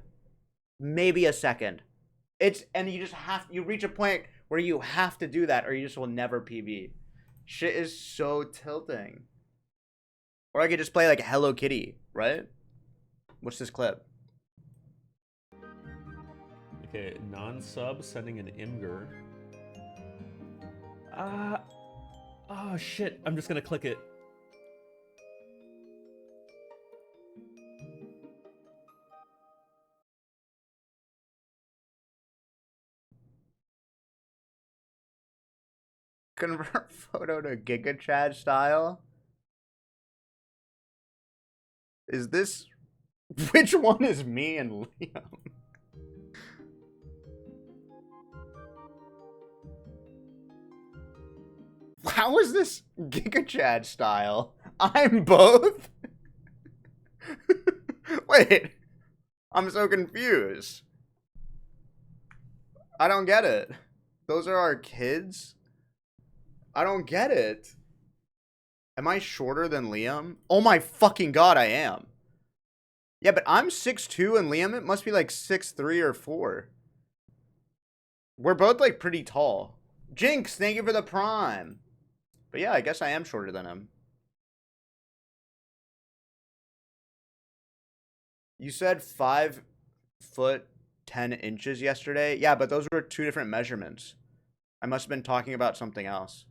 maybe a second. And you just you reach a point where you have to do that or you just will never PB. Shit is so tilting. Or I could just play, like, Hello Kitty, right? What's this clip? Okay, non-sub sending an Imgur. Oh shit, I'm just gonna click it. Convert photo to Giga Chad style? Is this... Which one is me and Liam? How is this Giga Chad style? I'm both? Wait. I'm so confused. I don't get it. Those are our kids? I don't get it. Am I shorter than Liam? Oh my fucking god, I am. Yeah, but I'm 6'2", and Liam, it must be like 6'3" or 4. We're both like pretty tall. Jinx, thank you for the prime. But yeah, I guess I am shorter than him. You said 5 foot 10 inches yesterday? Yeah, but those were 2 different measurements. I must have been talking about something else.